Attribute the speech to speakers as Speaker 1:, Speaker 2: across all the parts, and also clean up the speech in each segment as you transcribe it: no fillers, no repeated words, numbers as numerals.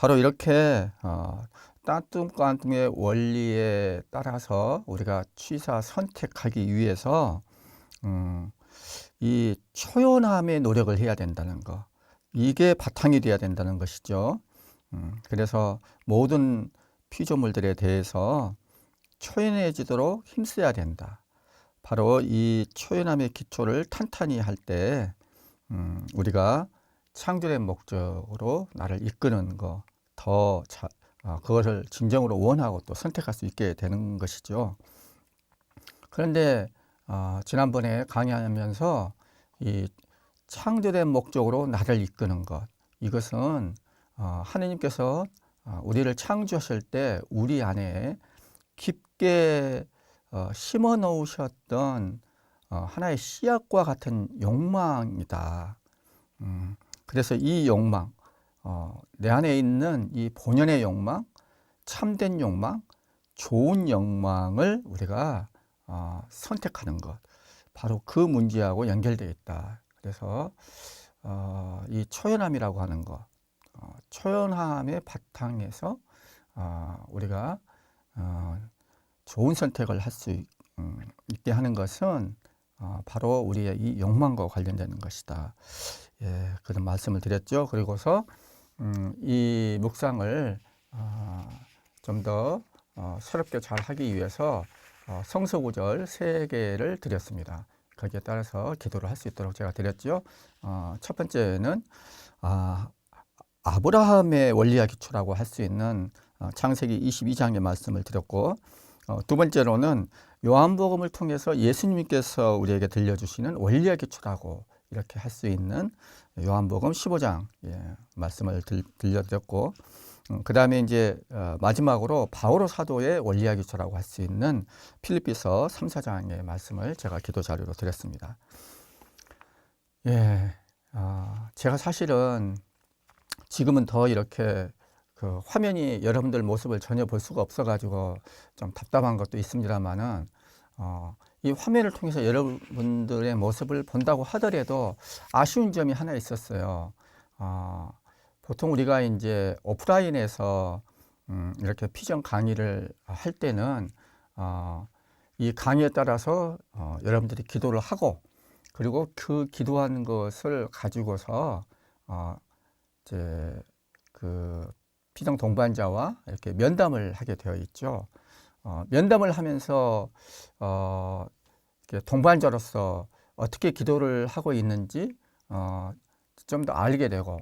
Speaker 1: 바로 이렇게 따뚱관뚱의 원리에 따라서 우리가 취사 선택하기 위해서 이 초연함의 노력을 해야 된다는 거, 이게 바탕이 돼야 된다는 것이죠. 그래서 모든 피조물들에 대해서 초연해지도록 힘써야 된다. 바로 이 초연함의 기초를 탄탄히 할 때 우리가 창조의 목적으로 나를 이끄는 거, 그것을 진정으로 원하고 또 선택할 수 있게 되는 것이죠. 그런데 지난번에 강의하면서 이 창조된 목적으로 나를 이끄는 것, 이것은 하느님께서 우리를 창조하실 때 우리 안에 깊게 심어 놓으셨던 하나의 씨앗과 같은 욕망이다. 그래서 이 욕망, 내 안에 있는 이 본연의 욕망, 참된 욕망, 좋은 욕망을 우리가 선택하는 것, 바로 그 문제하고 연결되어 있다. 그래서 이 초연함이라고 하는 것, 초연함의 바탕에서 우리가 좋은 선택을 할 수 있게 하는 것은 바로 우리의 이 욕망과 관련되는 것이다. 예, 그런 말씀을 드렸죠. 그리고서 이 묵상을 좀 더 새롭게 잘 하기 위해서 성서구절 3개를 드렸습니다. 거기에 따라서 기도를 할 수 있도록 제가 드렸죠. 첫 번째는 아브라함의 원리와 기초라고 할 수 있는 창세기 22장의 말씀을 드렸고, 두 번째로는 요한복음을 통해서 예수님께서 우리에게 들려주시는 원리와 기초라고 이렇게 할 수 있는 요한복음 15장 말씀을 들려드렸고, 그 다음에 이제 마지막으로 바오로 사도의 원리와 기초라고 할 수 있는 필립비서 3, 4장의 말씀을 제가 기도 자료로 드렸습니다. 예, 제가 사실은 지금은 더 이렇게 그 화면이 여러분들 모습을 전혀 볼 수가 없어가지고 좀 답답한 것도 있습니다만은 이 화면을 통해서 여러분들의 모습을 본다고 하더라도 아쉬운 점이 하나 있었어요. 보통 우리가 이제 오프라인에서 이렇게 피정 강의를 할 때는 이 강의에 따라서 여러분들이 기도를 하고, 그리고 그 기도한 것을 가지고서 이제 그 피정 동반자와 이렇게 면담을 하게 되어 있죠. 면담을 하면서 동반자로서 어떻게 기도를 하고 있는지 좀 더 알게 되고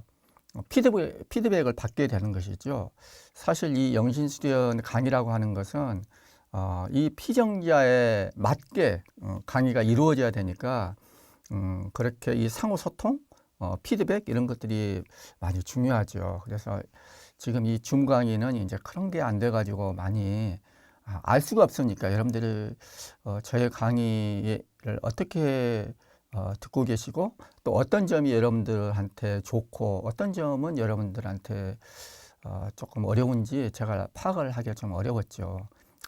Speaker 1: 피드백을 받게 되는 것이죠. 사실 이 영신수련 강의라고 하는 것은 이 피정자에 맞게 강의가 이루어져야 되니까 그렇게 이 상호 소통, 피드백 이런 것들이 많이 중요하죠. 그래서 지금 이 줌 강의는 이제 그런 게 안 돼가지고 많이 알 수가 없으니까 여러분들이 저의 강의를 어떻게 듣고 계시고 또 어떤 점이 여러분들한테 좋고 어떤 점은 여러분들한테 조금 어려운지 제가 파악을 하기가 좀 어려웠죠.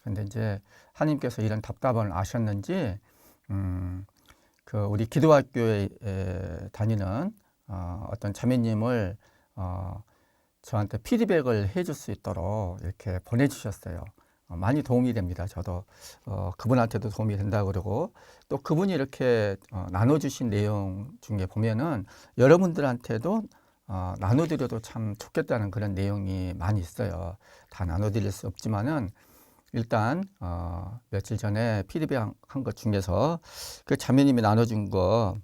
Speaker 1: 근데 이제 하나님께서 이런 답답함을 아셨는지 그 우리 기도학교에 다니는 어떤 자매님을 저한테 피드백을 해줄 수 있도록 이렇게 보내주셨어요. 많이 도움이 됩니다. 저도 그분한테도 도움이 된다고 그러고, 또 그분이 이렇게 나눠주신 내용 중에 보면은 여러분들한테도 나눠드려도 참 좋겠다는 그런 내용이 많이 있어요. 다 나눠드릴 수 없지만은 일단 며칠 전에 피드백 한 것 중에서 그 자매님이 나눠준 거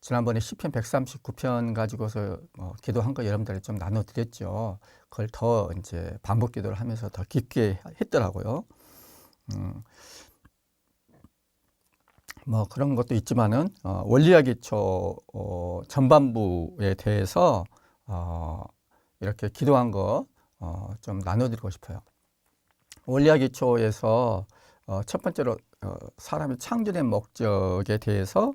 Speaker 1: 지난번에 시편 139편 가지고서 기도한 거 여러분들이 좀 나눠드렸죠. 그걸 더 이제 반복 기도를 하면서 더 깊게 했더라고요. 뭐 그런 것도 있지만은 원리학 기초 전반부에 대해서 이렇게 기도한 거 좀 나눠드리고 싶어요. 원리학 기초에서 첫 번째로 사람이 창조된 목적에 대해서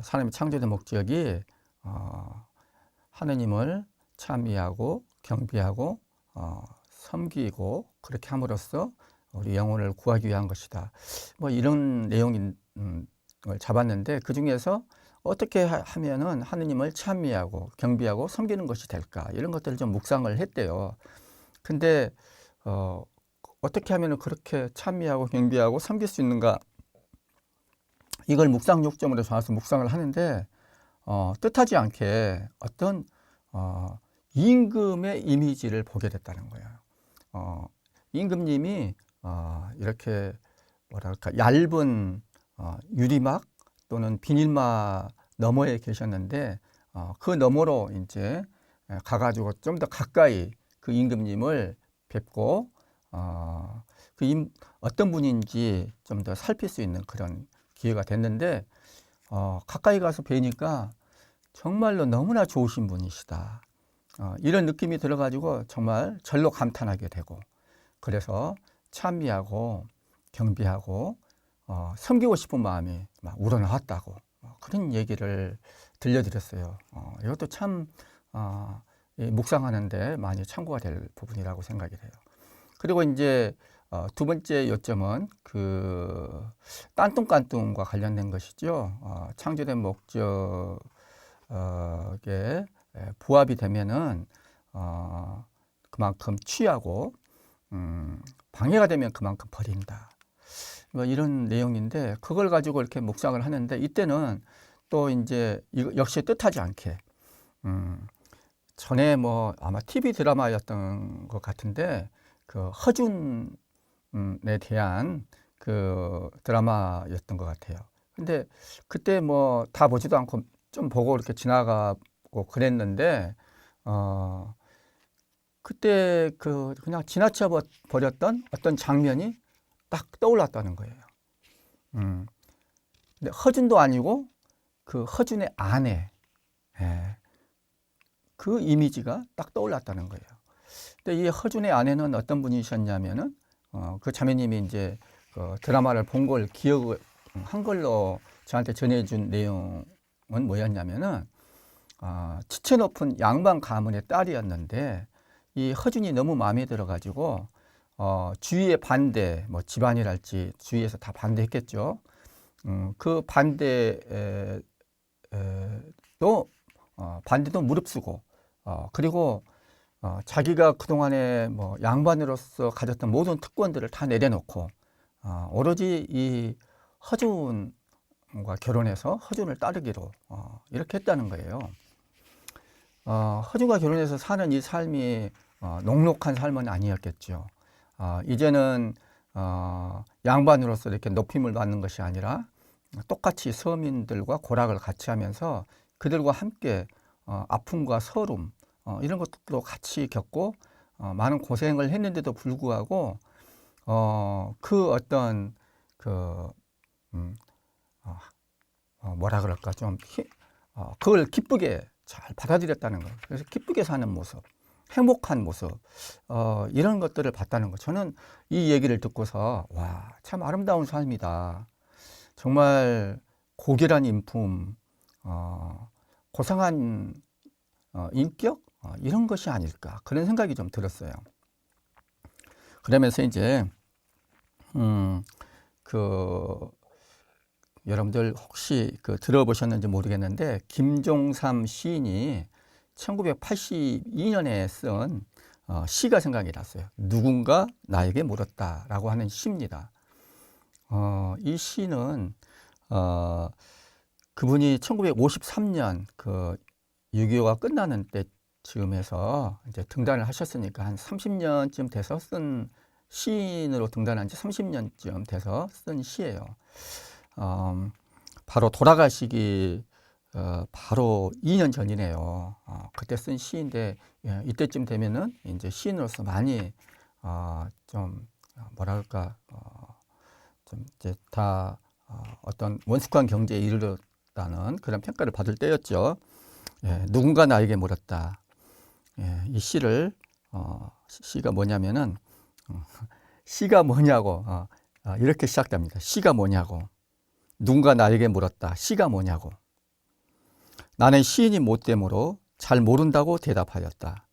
Speaker 1: 사람이 창조된 목적이 하느님을 찬미하고 경배하고 섬기고 그렇게 함으로써 우리 영혼을 구하기 위한 것이다. 뭐 이런 내용을 잡았는데 그 중에서 어떻게 하면은 하느님을 찬미하고 경배하고 섬기는 것이 될까? 이런 것들을 좀 묵상을 했대요. 근데 어떻게 하면은 그렇게 찬미하고 경배하고 섬길 수 있는가? 이걸 묵상 요점으로 잡아서 묵상을 하는데 뜻하지 않게 어떤 임금의 이미지를 보게 됐다는 거예요. 임금님이 이렇게 뭐랄까 얇은 유리막 또는 비닐막 너머에 계셨는데 그 너머로 이제 가가지고 좀 더 가까이 그 임금님을 뵙고 어떤 분인지 좀 더 살필 수 있는 그런 기회가 됐는데 가까이 가서 뵈니까 정말로 너무나 좋으신 분이시다. 이런 느낌이 들어가지고 정말 절로 감탄하게 되고 그래서 찬미하고 경배하고 섬기고 싶은 마음이 막 우러나왔다고 그런 얘기를 들려드렸어요. 이것도 참 묵상하는데 많이 참고가 될 부분이라고 생각이 돼요. 그리고 이제 두 번째 요점은 그 딴뚱깐뚱과 관련된 것이죠. 창조된 목적에 부합이 되면은 그만큼 취하고 방해가 되면 그만큼 버린다. 뭐 이런 내용인데 그걸 가지고 이렇게 묵상을 하는데 이때는 또 이제 역시 뜻하지 않게 전에 뭐 아마 TV 드라마였던 것 같은데 그 허준에 대한 그 드라마였던 것 같아요. 근데 그때 뭐 다 보지도 않고 좀 보고 이렇게 지나가고 그랬는데 그때 그냥 지나쳐 버렸던 어떤 장면이 딱 떠올랐다는 거예요. 근데 허준도 아니고 그 허준의 아내, 그 이미지가 딱 떠올랐다는 거예요. 근데 이 허준의 아내는 어떤 분이셨냐면은 그 자매님이 이제 그 드라마를 본 걸 기억한 걸로 저한테 전해준 내용은 뭐였냐면은 지체 높은 양반 가문의 딸이었는데 이 허준이 너무 마음에 들어가지고 주위의 반대, 뭐 집안이랄지 주위에서 다 반대했겠죠. 그 반대도 무릅쓰고 그리고 자기가 그동안에 뭐 양반으로서 가졌던 모든 특권들을 다 내려놓고 오로지 이 허준과 결혼해서 허준을 따르기로 이렇게 했다는 거예요. 허준과 결혼해서 사는 이 삶이 녹록한 삶은 아니었겠죠. 이제는 양반으로서 이렇게 높임을 받는 것이 아니라 똑같이 서민들과 고락을 같이 하면서 그들과 함께 아픔과 서름 이런 것도 같이 겪고 많은 고생을 했는데도 불구하고 그 어떤 뭐라 그럴까 좀 그걸 기쁘게 잘 받아들였다는 거예요. 그래서 기쁘게 사는 모습, 행복한 모습 이런 것들을 봤다는 거. 저는 이 얘기를 듣고서 와, 참 아름다운 삶이다. 정말 고결한 인품, 고상한 인격 이런 것이 아닐까 그런 생각이 좀 들었어요. 그러면서 이제 여러분들 혹시 들어보셨는지 모르겠는데 김종삼 시인이 1982년에 쓴 시가 생각이 났어요. 누군가 나에게 물었다라고 하는 시입니다. 이 시는 그분이 1953년 6.25가 끝나는 때쯤에서 이제 등단을 하셨으니까 한 30년쯤 돼서 쓴 시인으로 등단한 지 30년쯤 돼서 쓴 시예요. 바로 돌아가시기 바로 2년 전이네요. 그때 쓴 시인데 이때쯤 되면은 이제 시인으로서 많이 좀 뭐랄까 좀 이제 다 어떤 원숙한 경제에 이르렀다는 그런 평가를 받을 때였죠. 누군가 나에게 물었다. 이 시를 시가 뭐냐면은 시가 뭐냐고 이렇게 시작됩니다. 시가 뭐냐고. 누군가 나에게 물었다. 시가 뭐냐고. 나는 시인이 못되므로 잘 모른다고 대답하였다.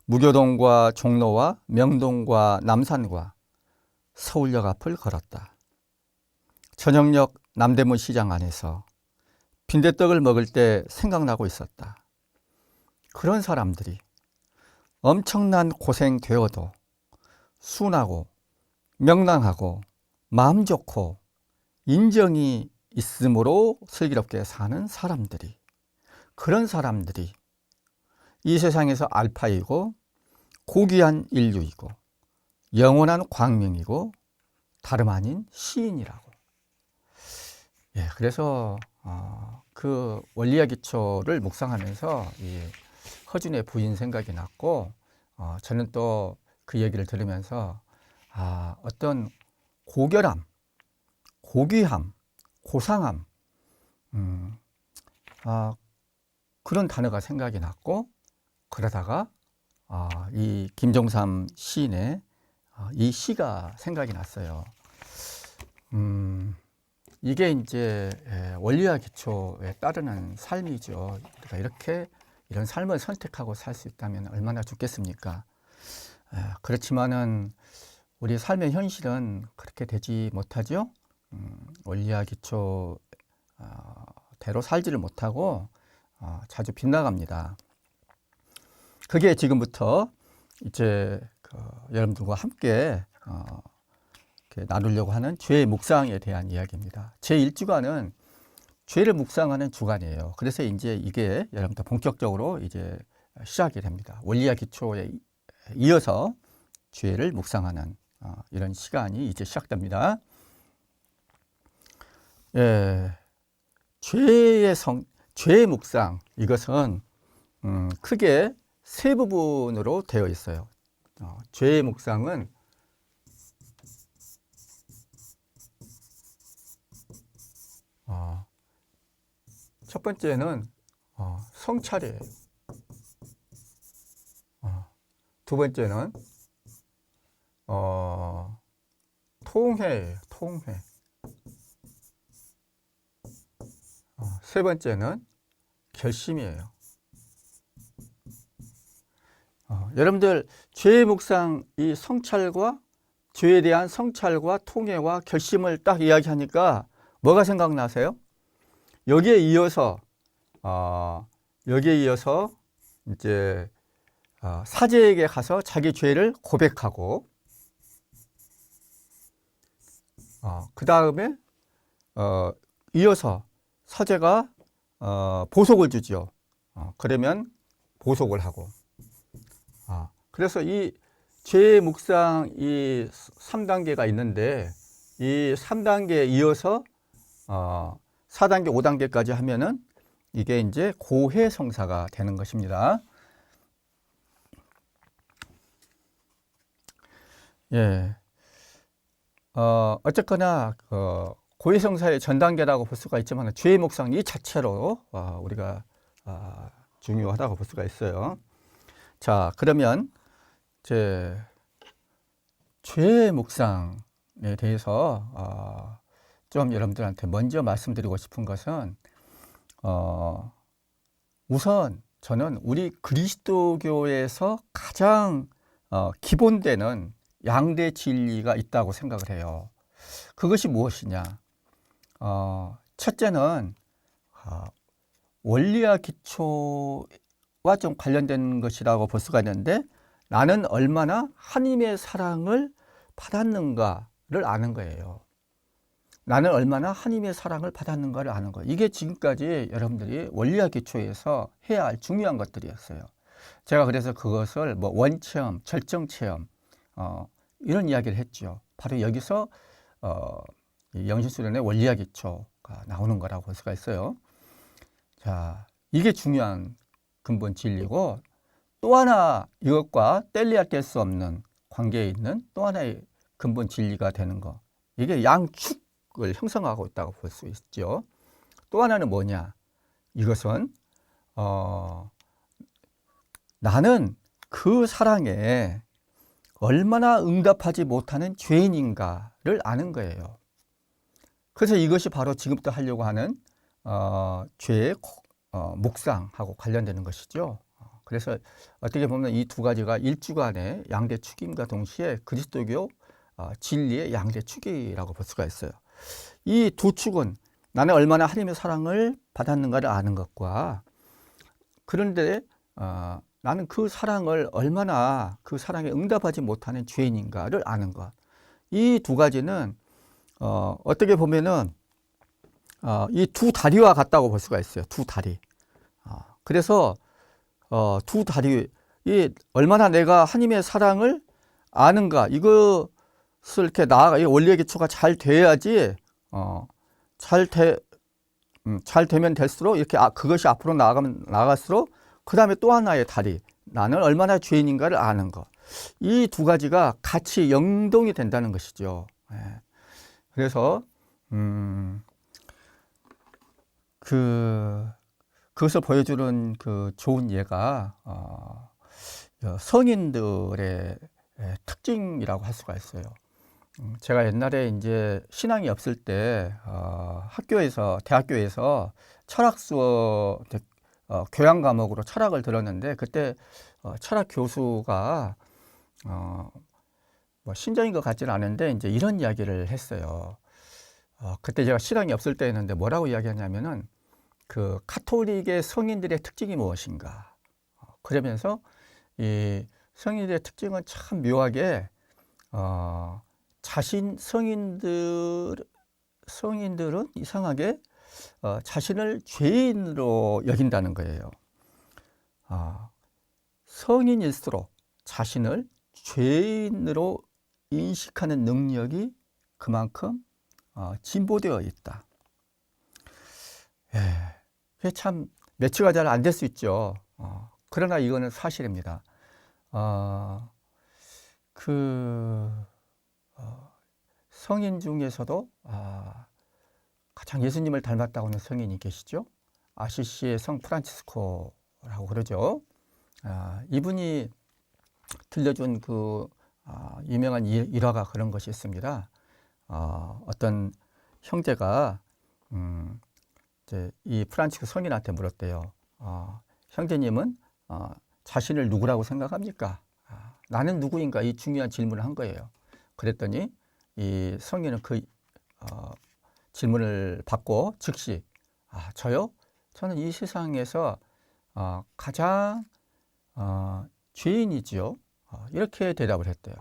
Speaker 1: 무교동과 종로와 명동과 남산과 서울역 앞을 걸었다. 저녁역 남대문 시장 안에서 빈대떡을 먹을 때 생각나고 있었다. 그런 사람들이 엄청난 고생되어도 순하고 명랑하고 마음 좋고 인정이 있으므로 슬기롭게 사는 사람들이, 그런 사람들이 이 세상에서 알파이고 고귀한 인류이고 영원한 광명이고 다름 아닌 시인이라고. 예, 그래서 그 원리와 기초를 묵상하면서 이 허준의 부인 생각이 났고, 저는 또 그 얘기를 들으면서 어떤 고결함, 고귀함, 고상함, 그런 단어가 생각이 났고, 그러다가 이 김종삼 시인의 이 시가 생각이 났어요. 이게 이제 원리와 기초에 따르는 삶이죠. 우리가 이렇게 이런 삶을 선택하고 살 수 있다면 얼마나 좋겠습니까? 그렇지만은 우리 삶의 현실은 그렇게 되지 못하죠. 원리와 기초 대로 살지를 못하고 자주 빗나갑니다. 그게 지금부터 이제 여러분들과 함께 나누려고 하는 죄의 묵상에 대한 이야기입니다. 제 1주간은 죄를 묵상하는 주간이에요. 그래서 이제 이게 여러분들 본격적으로 이제 시작이 됩니다. 원리와 기초에 이어서 죄를 묵상하는 이런 시간이 이제 시작됩니다. 예, 죄의 묵상, 이것은 크게 세 부분으로 되어 있어요. 죄의 묵상은 첫 번째는 성찰이에요. 두 번째는 통회예요. 통회. 세 번째는 결심이에요. 여러분들 죄의 묵상, 이 성찰과 죄에 대한 성찰과 통회와 결심을 딱 이야기하니까 뭐가 생각나세요? 여기에 이어서 이제 사제에게 가서 자기 죄를 고백하고, 그 다음에 이어서 사제가 보석을 주죠. 그러면 보석을 하고. 그래서 이 죄의 묵상 이 3단계가 있는데, 이 3단계에 이어서 4단계, 5단계까지 하면은 이게 이제 고해성사가 되는 것입니다. 예. 어쨌거나 고해성사의 전 단계라고 볼 수가 있지만 죄의 묵상 이 자체로 우리가 중요하다고 볼 수가 있어요. 자, 그러면 이제 죄의 묵상에 대해서 좀 여러분들한테 먼저 말씀드리고 싶은 것은 우선 저는 우리 그리스도교에서 가장 기본되는 양대 진리가 있다고 생각을 해요. 그것이 무엇이냐? 첫째는 원리와 기초와 좀 관련된 것이라고 볼 수가 있는데, 나는 얼마나 하나님의 사랑을 받았는가를 아는 거예요. 나는 얼마나 하나님의 사랑을 받았는가를 아는 거예요. 이게 지금까지 여러분들이 원리와 기초에서 해야 할 중요한 것들이었어요. 제가 그래서 그것을 뭐 원체험, 절정체험 이런 이야기를 했죠. 바로 여기서 영신수련의 원리와 기초가 나오는 거라고 볼 수가 있어요. 자, 이게 중요한 근본 진리고, 또 하나 이것과 뗄래야 뗄 수 없는 관계에 있는 또 하나의 근본 진리가 되는 거, 이게 양축을 형성하고 있다고 볼 수 있죠. 또 하나는 뭐냐? 이것은 나는 그 사랑에 얼마나 응답하지 못하는 죄인인가를 아는 거예요. 그래서 이것이 바로 지금부터 하려고 하는 죄의 묵상하고 관련되는 것이죠. 그래서 어떻게 보면 이 두 가지가 일주간의 양대 축임과 동시에 그리스도교 진리의 양대 축이라고 볼 수가 있어요. 이 두 축은 나는 얼마나 하나님의 사랑을 받았는가를 아는 것과, 그런데 나는 그 사랑을 얼마나 그 사랑에 응답하지 못하는 죄인인가를 아는 것. 이 두 가지는 어떻게 보면은 이 두 다리와 같다고 볼 수가 있어요. 두 다리. 그래서 두 다리, 이 얼마나 내가 하나님의 사랑을 아는가, 이것을 이렇게 나아가, 이 원리의 기초가 잘 돼야지 잘 되면 될수록 이렇게 그것이 앞으로 나아갈수록 그 다음에 또 하나의 다리, 나는 얼마나 죄인인가를 아는 것. 이 두 가지가 같이 연동이 된다는 것이죠. 그래서 그것을 보여주는 그 좋은 예가 성인들의 특징이라고 할 수가 있어요. 제가 옛날에 이제 신앙이 없을 때 대학교에서 철학 수업, 교양 과목으로 철학을 들었는데, 그때 철학 교수가 뭐 신정인 것 같지는 않은데 이제 이런 이야기를 했어요. 그때 제가 신앙이 없을 때였는데 뭐라고 이야기하냐면은 그 가톨릭의 성인들의 특징이 무엇인가. 그러면서 이 성인들의 특징은 참 묘하게 성인들은 이상하게 자신을 죄인으로 여긴다는 거예요. 성인일수록 자신을 죄인으로 인식하는 능력이 그만큼 진보되어 있다. 그게 참 매치가 잘 안 될 수 있죠. 그러나 이거는 사실입니다. 성인 중에서도 가장 예수님을 닮았다고 하는 성인이 계시죠. 아시시의 성 프란치스코라고 그러죠. 이분이 들려준 그 유명한 일화가 그런 것이 있습니다. 어떤 형제가 이제 이 프란치스코 성인한테 물었대요. 형제님은 자신을 누구라고 생각합니까? 나는 누구인가? 이 중요한 질문을 한 거예요. 그랬더니 이 성인은 그 질문을 받고 즉시 저요? 저는 이 세상에서 가장 죄인이지요. 이렇게 대답을 했대요.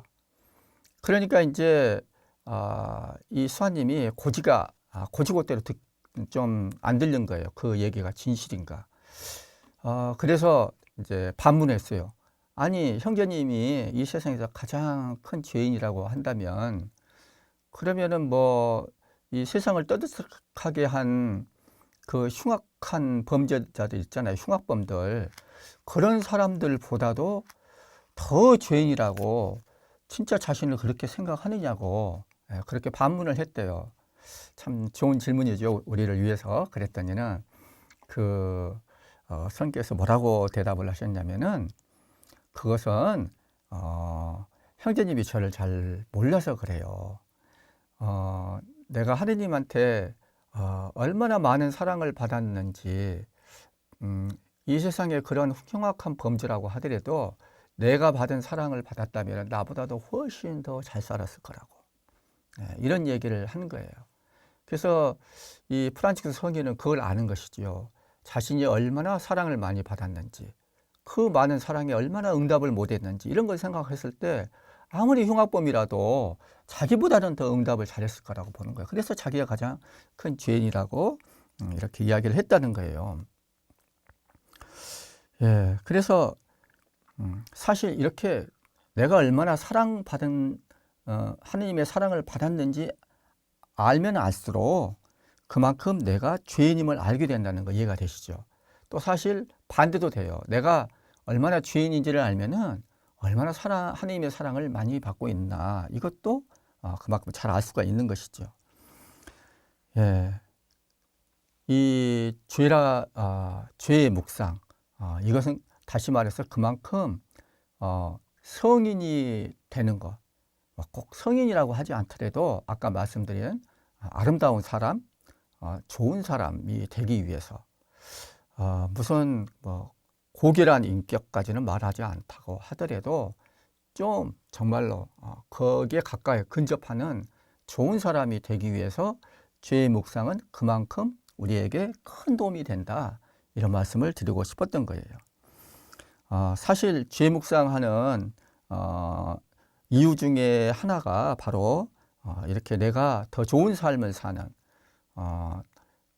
Speaker 1: 그러니까 이제 이 수아님이 고지고대로 좀 안 들린 거예요. 그 얘기가 진실인가. 그래서 이제 반문했어요. 아니, 형제님이 이 세상에서 가장 큰 죄인이라고 한다면, 그러면은 뭐 이 세상을 떠들썩하게 한 그 흉악한 범죄자들 있잖아요. 흉악범들. 그런 사람들보다도 더 죄인이라고 진짜 자신을 그렇게 생각하느냐고 그렇게 반문을 했대요. 참 좋은 질문이죠. 우리를 위해서. 그랬더니는 성께서 뭐라고 대답을 하셨냐면은, 그것은 형제님이 저를 잘 몰라서 그래요. 내가 하느님한테 얼마나 많은 사랑을 받았는지, 이 세상에 그런 흉악한 범죄라고 하더라도 내가 받은 사랑을 받았다면 나보다도 훨씬 더 잘 살았을 거라고 이런 얘기를 하는 거예요. 그래서 이 프란치스코 성인은 그걸 아는 것이지요. 자신이 얼마나 사랑을 많이 받았는지, 그 많은 사랑에 얼마나 응답을 못했는지, 이런 걸 생각했을 때 아무리 흉악범이라도 자기보다는 더 응답을 잘했을 거라고 보는 거예요. 그래서 자기가 가장 큰 죄인이라고 이렇게 이야기를 했다는 거예요. 그래서 사실 이렇게 내가 얼마나 사랑받은 하느님의 사랑을 받았는지 알면 알수록 그만큼 내가 죄인임을 알게 된다는 거 이해가 되시죠? 또 사실 반대도 돼요. 내가 얼마나 죄인인지를 알면은 얼마나 하느님의 사랑을 많이 받고 있나, 이것도 그만큼 잘 알 수가 있는 것이죠. 이 죄의 묵상, 이것은 다시 말해서 그만큼 성인이 되는 것, 꼭 성인이라고 하지 않더라도 아까 말씀드린 아름다운 사람, 좋은 사람이 되기 위해서 무슨 뭐 고결한 인격까지는 말하지 않다고 하더라도 좀 정말로 거기에 가까이 근접하는 좋은 사람이 되기 위해서 죄의 묵상은 그만큼 우리에게 큰 도움이 된다. 이런 말씀을 드리고 싶었던 거예요. 사실 죄 묵상하는 이유 중에 하나가 바로 이렇게 내가 더 좋은 삶을 사는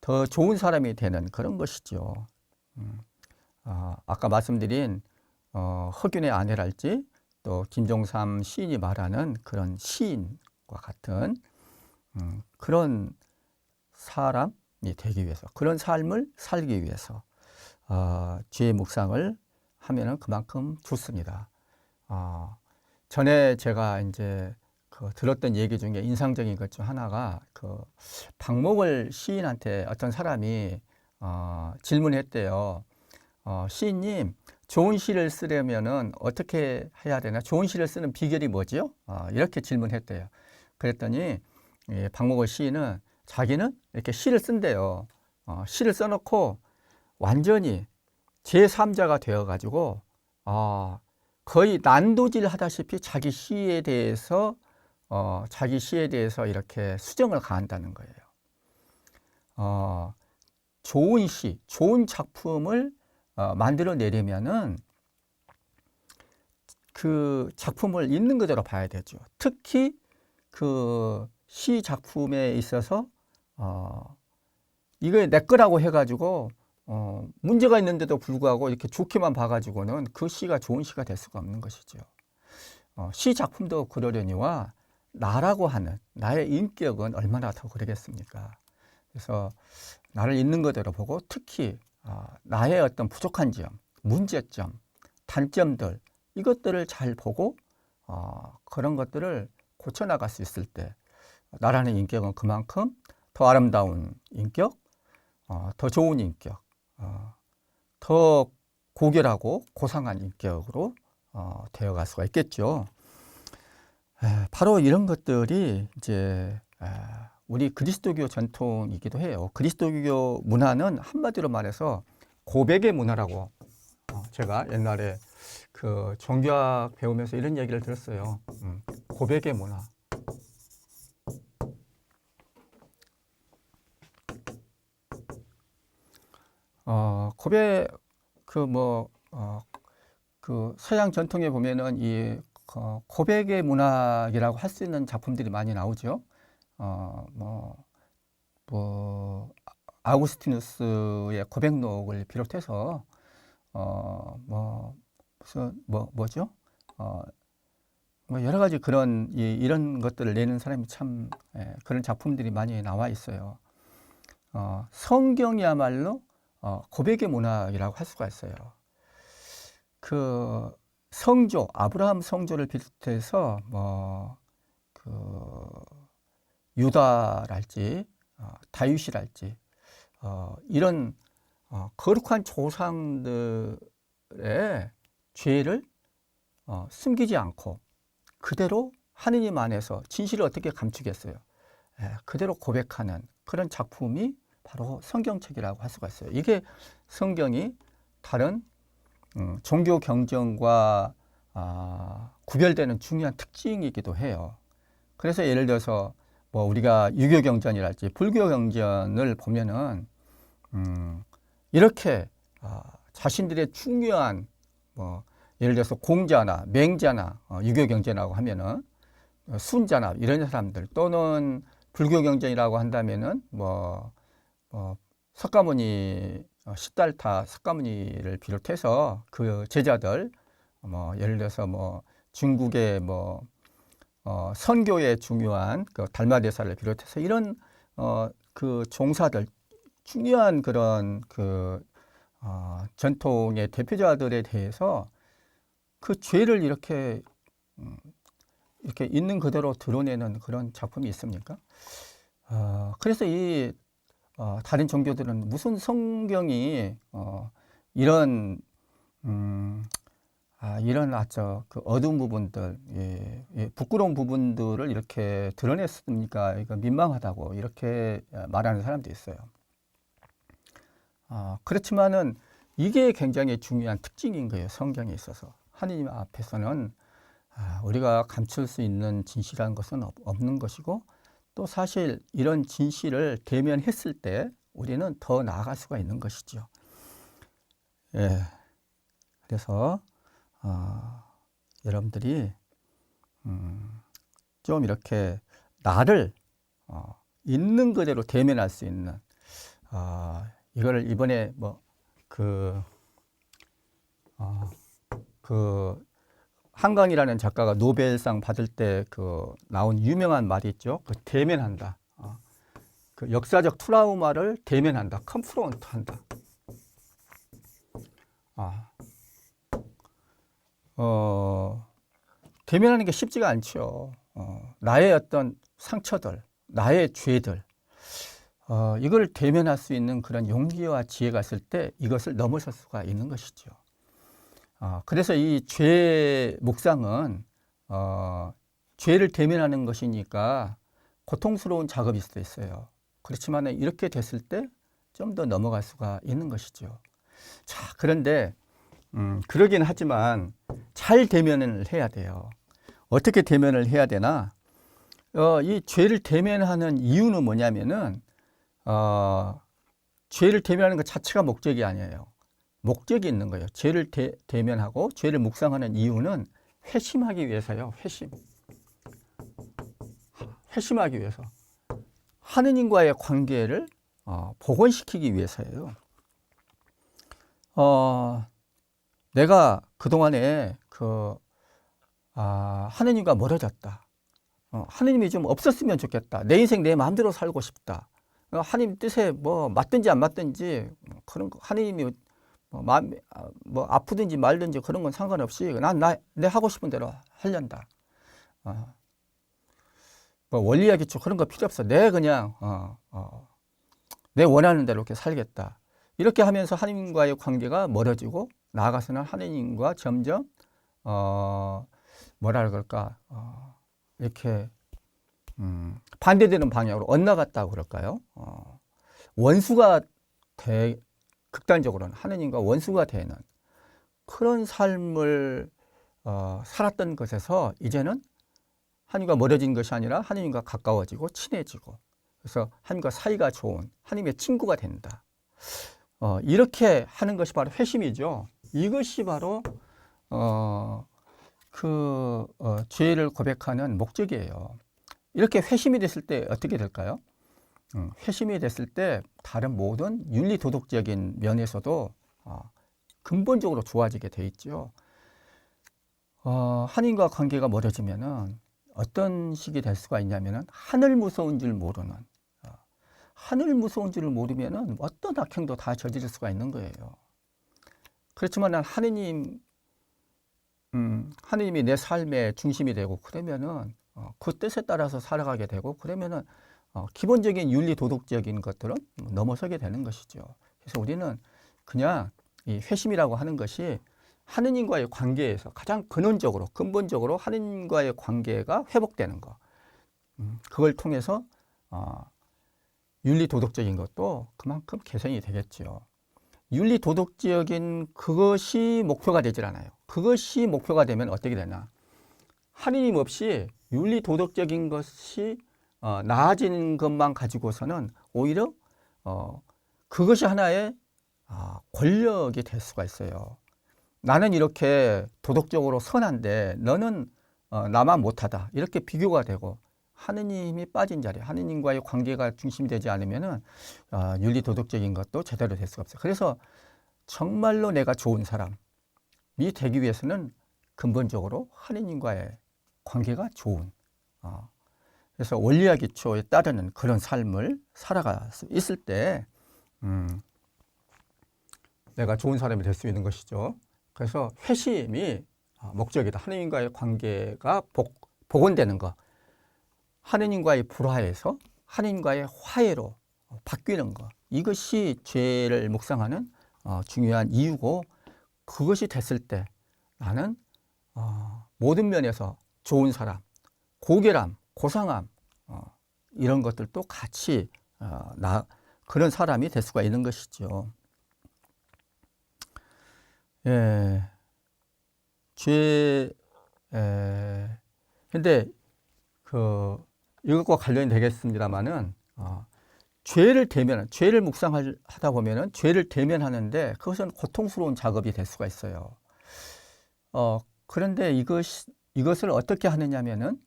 Speaker 1: 더 좋은 사람이 되는 그런 것이죠. 아까 말씀드린 허균의 아내랄지 또 김종삼 시인이 말하는 그런 시인과 같은 그런 사람이 되기 위해서, 그런 삶을 살기 위해서 죄의 묵상을 하면은 그만큼 좋습니다. 전에 제가 이제 들었던 얘기 중에 인상적인 것 중 하나가 박목월 시인한테 어떤 사람이 질문했대요. 시인님, 좋은 시를 쓰려면은 어떻게 해야 되나? 좋은 시를 쓰는 비결이 뭐죠? 이렇게 질문했대요. 그랬더니 박목월 시인은 자기는 이렇게 시를 쓴대요. 시를 써놓고 완전히 제3자가 되어가지고 거의 난도질 하다시피 자기 시에 대해서 이렇게 수정을 가한다는 거예요. 좋은 시, 좋은 작품을 만들어내려면은 그 작품을 있는 그대로 봐야 되죠. 특히 그 시 작품에 있어서 이거 내 거라고 해가지고 문제가 있는데도 불구하고 이렇게 좋게만 봐가지고는 그 시가 좋은 시가 될 수가 없는 것이죠. 시 작품도 그러려니와 나라고 하는 나의 인격은 얼마나 더 그러겠습니까? 그래서 나를 있는 그대로 보고 특히 나의 어떤 부족한 점, 문제점, 단점들 이것들을 잘 보고 그런 것들을 고쳐나갈 수 있을 때 나라는 인격은 그만큼 더 아름다운 인격, 더 좋은 인격, 더 고결하고 고상한 인격으로 되어갈 수가 있겠죠. 바로 이런 것들이 이제 우리 그리스도교 전통이기도 해요. 그리스도교 문화는 한마디로 말해서 고백의 문화라고 제가 옛날에 그 종교학 배우면서 이런 얘기를 들었어요. 고백의 문화. 고백 그 서양 전통에 보면은 이 고백의 문학이라고 할 수 있는 작품들이 많이 나오죠. 아우구스티누스의 고백록을 비롯해서 뭐죠? 여러 가지 그런 이런 것들을 내는 사람이 참 그런 작품들이 많이 나와 있어요. 성경이야말로 고백의 문학이라고 할 수가 있어요. 그 성조, 아브라함 성조를 비롯해서 유다랄지 다윗이랄지 이런 거룩한 조상들의 죄를 숨기지 않고 그대로 하느님 안에서 진실을 어떻게 감추겠어요? 그대로 고백하는 그런 작품이 바로 성경책이라고 할 수가 있어요. 이게 성경이 다른 종교 경전과 구별되는 중요한 특징이기도 해요. 그래서 예를 들어서 우리가 유교 경전이랄지 불교 경전을 보면은 이렇게 자신들의 중요한 예를 들어서 공자나 맹자나 유교 경전이라고 하면은 순자나 이런 사람들 또는 불교 경전이라고 한다면은 석가모니 시달타 석가모니를 비롯해서 그 제자들 예를 들어서 중국의 선교의 중요한 그 달마대사를 비롯해서 이런 그 종사들 중요한 그런 그 전통의 대표자들에 대해서 그 죄를 이렇게 있는 그대로 드러내는 그런 작품이 있습니까? 그래서 이 다른 종교들은 무슨 성경이 이런 이런 아주 그 어두운 부분들, 부끄러운 부분들을 이렇게 드러냈습니까? 이거 민망하다고 이렇게 말하는 사람도 있어요. 그렇지만은 이게 굉장히 중요한 특징인 거예요. 성경에 있어서 하느님 앞에서는 우리가 감출 수 있는 진실한 것은 없는 것이고 또 사실 이런 진실을 대면했을 때 우리는 더 나아갈 수가 있는 것이죠. 예. 그래서 여러분들이 좀 이렇게 나를 있는 그대로 대면할 수 있는 이거를 이번에 그 한강이라는 작가가 노벨상 받을 때 나온 유명한 말이 있죠. 그 대면한다. 그 역사적 트라우마를 대면한다. 컨프론트한다. 대면하는 게 쉽지가 않죠. 나의 어떤 상처들, 나의 죄들, 이걸 대면할 수 있는 그런 용기와 지혜가 있을 때 이것을 넘어설 수가 있는 것이죠. 그래서 이 죄 묵상은 죄를 대면하는 것이니까 고통스러운 작업일 수도 있어요. 그렇지만 이렇게 됐을 때 좀 더 넘어갈 수가 있는 것이죠. 자, 그런데 그러긴 하지만 잘 대면을 해야 돼요. 어떻게 대면을 해야 되나? 이 죄를 대면하는 이유는 뭐냐면은 죄를 대면하는 것 자체가 목적이 아니에요. 목적이 있는 거예요. 죄를 대면하고 죄를 묵상하는 이유는 회심하기 위해서요. 회심하기 위해서. 하느님과의 관계를 복원시키기 위해서예요. 내가 그동안에 하느님과 멀어졌다. 하느님이 좀 없었으면 좋겠다. 내 인생 내 마음대로 살고 싶다. 하느님 뜻에 뭐 맞든지 안 맞든지 그런 거 하느님이 뭐 아프든지 말든지 그런 건 상관없이 내 하고 싶은 대로 하련다. 뭐 원리야 기초 그런 거 필요 없어. 내 그냥 내 원하는 대로 이렇게 살겠다. 이렇게 하면서 하느님과의 관계가 멀어지고 나아가서는 하느님과 점점 뭐라 그럴까 이렇게 반대되는 방향으로 엇나갔다고 그럴까요? 원수가 극단적으로는 하느님과 원수가 되는 그런 삶을 살았던 것에서 이제는 하느님과 멀어진 것이 아니라 하느님과 가까워지고 친해지고 그래서 하느님과 사이가 좋은 하느님의 친구가 된다. 이렇게 하는 것이 바로 회심이죠. 이것이 바로 죄를 고백하는 목적이에요. 이렇게 회심이 됐을 때 어떻게 될까요? 회심이 됐을 때 다른 모든 윤리 도덕적인 면에서도 근본적으로 좋아지게 돼 있죠. 하느님과 관계가 멀어지면은 어떤 식이 될 수가 있냐면은 하늘 무서운 줄 모르는 하늘 무서운 줄을 모르면은 어떤 악행도 다 저지를 수가 있는 거예요. 그렇지만 하느님이 내 삶의 중심이 되고 그러면은 그 뜻에 따라서 살아가게 되고 그러면은 기본적인 윤리 도덕적인 것들은 넘어서게 되는 것이죠. 그래서 우리는 그냥 이 회심이라고 하는 것이 하느님과의 관계에서 가장 근본적으로 하느님과의 관계가 회복되는 것. 그걸 통해서 윤리 도덕적인 것도 그만큼 개선이 되겠죠. 윤리 도덕적인 그것이 목표가 되질 않아요. 그것이 목표가 되면 어떻게 되나? 하느님 없이 윤리 도덕적인 것이 나아지는 것만 가지고서는 오히려 그것이 하나의 권력이 될 수가 있어요. 나는 이렇게 도덕적으로 선한데 너는 나만 못하다. 이렇게 비교가 되고 하느님이 빠진 자리, 하느님과의 관계가 중심이 되지 않으면은 윤리 도덕적인 것도 제대로 될 수가 없어요. 그래서 정말로 내가 좋은 사람이 되기 위해서는 근본적으로 하느님과의 관계가 좋은 그래서 원리와 기초에 따르는 그런 삶을 살아갈 수 있을 때 내가 좋은 사람이 될 수 있는 것이죠. 그래서 회심이 목적이다. 하느님과의 관계가 복원되는 것. 하느님과의 불화에서 하느님과의 화해로 바뀌는 것. 이것이 죄를 묵상하는 중요한 이유고 그것이 됐을 때 나는 모든 면에서 좋은 사람, 고결함, 고상함 이런 것들도 같이 그런 사람이 될 수가 있는 것이죠. 예, 근데 이것과 관련이 되겠습니다만은 죄를 묵상하다 보면은 죄를 대면하는데 그것은 고통스러운 작업이 될 수가 있어요. 그런데 이것을 어떻게 하느냐면은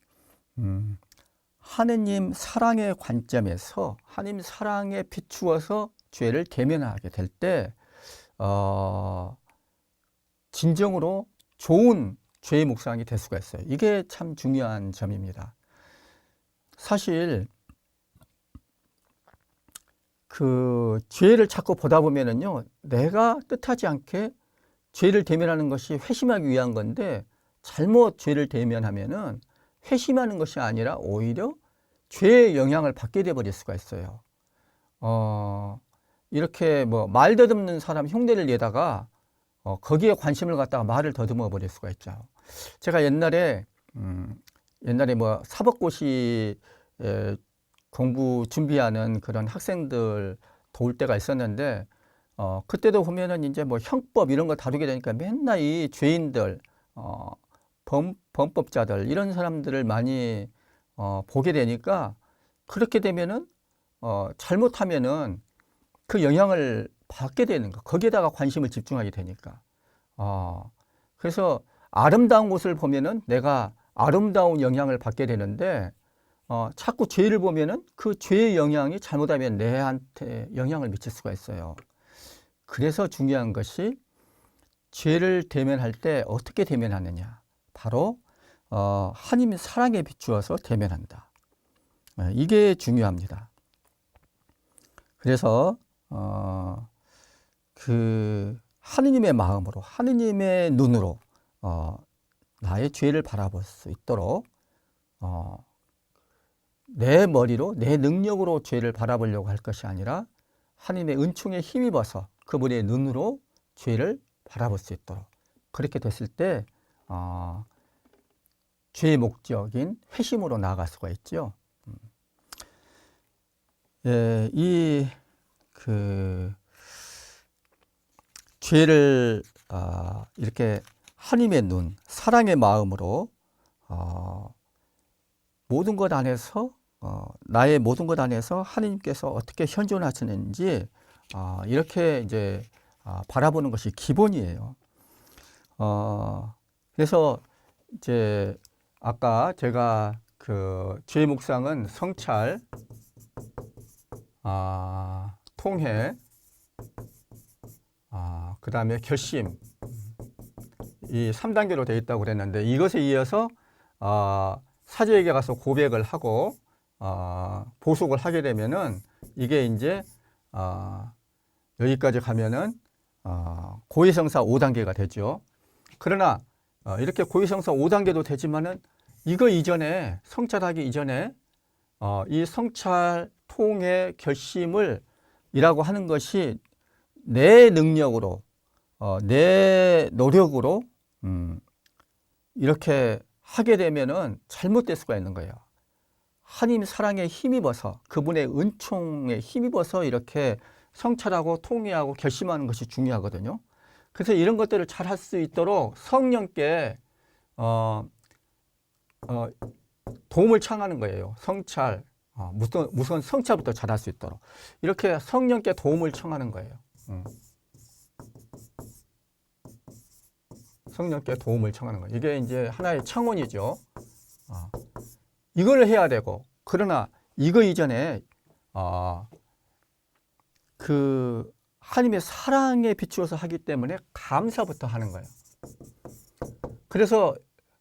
Speaker 1: 하느님 사랑의 관점에서 하느님 사랑에 비추어서 죄를 대면하게 될 때 진정으로 좋은 죄의 묵상이 될 수가 있어요. 이게 참 중요한 점입니다. 사실 그 죄를 자꾸 보다 보면은요, 내가 뜻하지 않게 죄를 대면하는 것이 회심하기 위한 건데 잘못 죄를 대면하면은 회심하는 것이 아니라 오히려 죄의 영향을 받게 돼 버릴 수가 있어요. 이렇게 뭐 말 더듬는 사람 흉내를 내다가 거기에 관심을 갖다가 말을 더듬어 버릴 수가 있죠. 제가 옛날에 뭐 사법고시 공부 준비하는 그런 학생들 도울 때가 있었는데 그때도 보면은 이제 뭐 형법 이런 거 다루게 되니까 맨날 이 죄인들 범법자들 이런 사람들을 많이 보게 되니까 그렇게 되면은 잘못하면은 그 영향을 받게 되는 거, 거기에다가 관심을 집중하게 되니까. 그래서 아름다운 곳을 보면은 내가 아름다운 영향을 받게 되는데 자꾸 죄를 보면은 그 죄의 영향이 잘못하면 내한테 영향을 미칠 수가 있어요. 그래서 중요한 것이 죄를 대면할 때 어떻게 대면하느냐. 바로 하나님의 사랑에 비추어서 대면한다. 이게 중요합니다. 그래서 그 하느님의 마음으로, 하느님의 눈으로 나의 죄를 바라볼 수 있도록 내 머리로, 내 능력으로 죄를 바라보려고 할 것이 아니라 하나님의 은총에 힘입어서 그분의 눈으로 죄를 바라볼 수 있도록 그렇게 됐을 때 죄의 목적인 회심으로 나아갈 수가 있죠. 예, 죄를 이렇게 하나님의 눈, 사랑의 마음으로 모든 것 안에서 나의 모든 것 안에서 하나님께서 어떻게 현존하시는지 이렇게 이제 바라보는 것이 기본이에요. 그래서 이제 아까 제가 그 죄의 묵상은 성찰, 통해, 그 다음에 결심, 이 3단계로 되어 있다고 그랬는데 이것에 이어서 사제에게 가서 고백을 하고 보속을 하게 되면은 이게 이제 여기까지 가면은 고해성사 5단계가 되죠. 그러나 이렇게 고해성사 5단계도 되지만은 이거 이전에 성찰하기 이전에 이 성찰 통의 결심을 이라고 하는 것이 내 능력으로 내 노력으로 이렇게 하게 되면은 잘못될 수가 있는 거예요. 하나님 사랑에 힘입어서 그분의 은총에 힘입어서 이렇게 성찰하고 통회하고 결심하는 것이 중요하거든요. 그래서 이런 것들을 잘 할 수 있도록 성령께 도움을 청하는 거예요. 성찰, 우선 성찰부터 잘 할 수 있도록 이렇게 성령께 도움을 청하는 거예요. 성령께 도움을 청하는 거예요. 이게 이제 하나의 청원이죠. 이걸 해야 되고, 그러나 이거 이전에 그 하나님의 사랑에 비추어서 하기 때문에 감사부터 하는 거예요. 그래서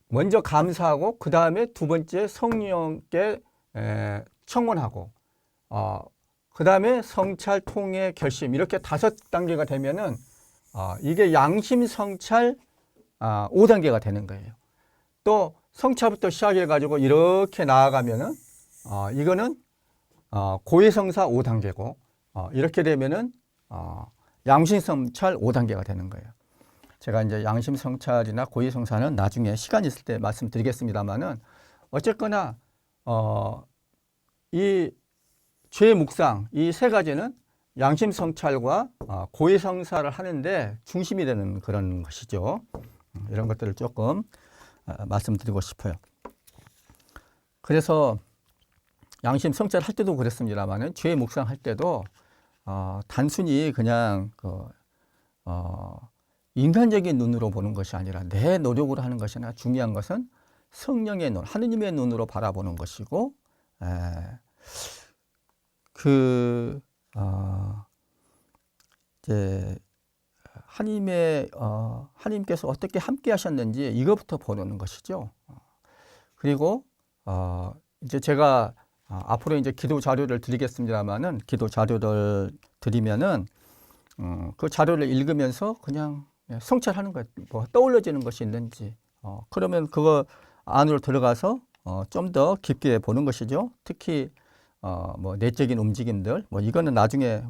Speaker 1: 먼저 감사하고 그 다음에 두 번째 성령께 청원하고 그 다음에 성찰, 통해, 결심 이렇게 5단계가 되면은 이게 양심, 성찰 5단계가 되는 거예요. 또 성찰부터 시작해 가지고 이렇게 나아가면은 이거는 고해성사 5단계고 이렇게 되면은 양심, 성찰 5단계가 되는 거예요. 제가 이제 양심, 성찰이나 고해성사는 나중에 시간 있을 때 말씀드리겠습니다만은 어쨌거나 이 죄 묵상 이 세 가지는 양심, 성찰과 고해성사를 하는데 중심이 되는 그런 것이죠. 이런 것들을 조금 말씀드리고 싶어요. 그래서 양심 성찰 할 때도 그랬습니다만은 죄 묵상할 때도 단순히 그냥 인간적인 눈으로 보는 것이 아니라 내 노력으로 하는 것이 아니라 중요한 것은 성령의 눈, 하느님의 눈으로 바라보는 것이고, 이제 하나님께서 어떻게 함께 하셨는지 이것부터 보는 것이죠. 그리고 이제 제가 앞으로 이제 기도 자료를 드리겠습니다만은 기도 자료를 드리면은 그 자료를 읽으면서 그냥 성찰하는 것, 뭐 떠올려지는 것이 있는지 그러면 그거 안으로 들어가서 좀 더 깊게 보는 것이죠. 특히 뭐 내적인 움직임들, 뭐 이거는 나중에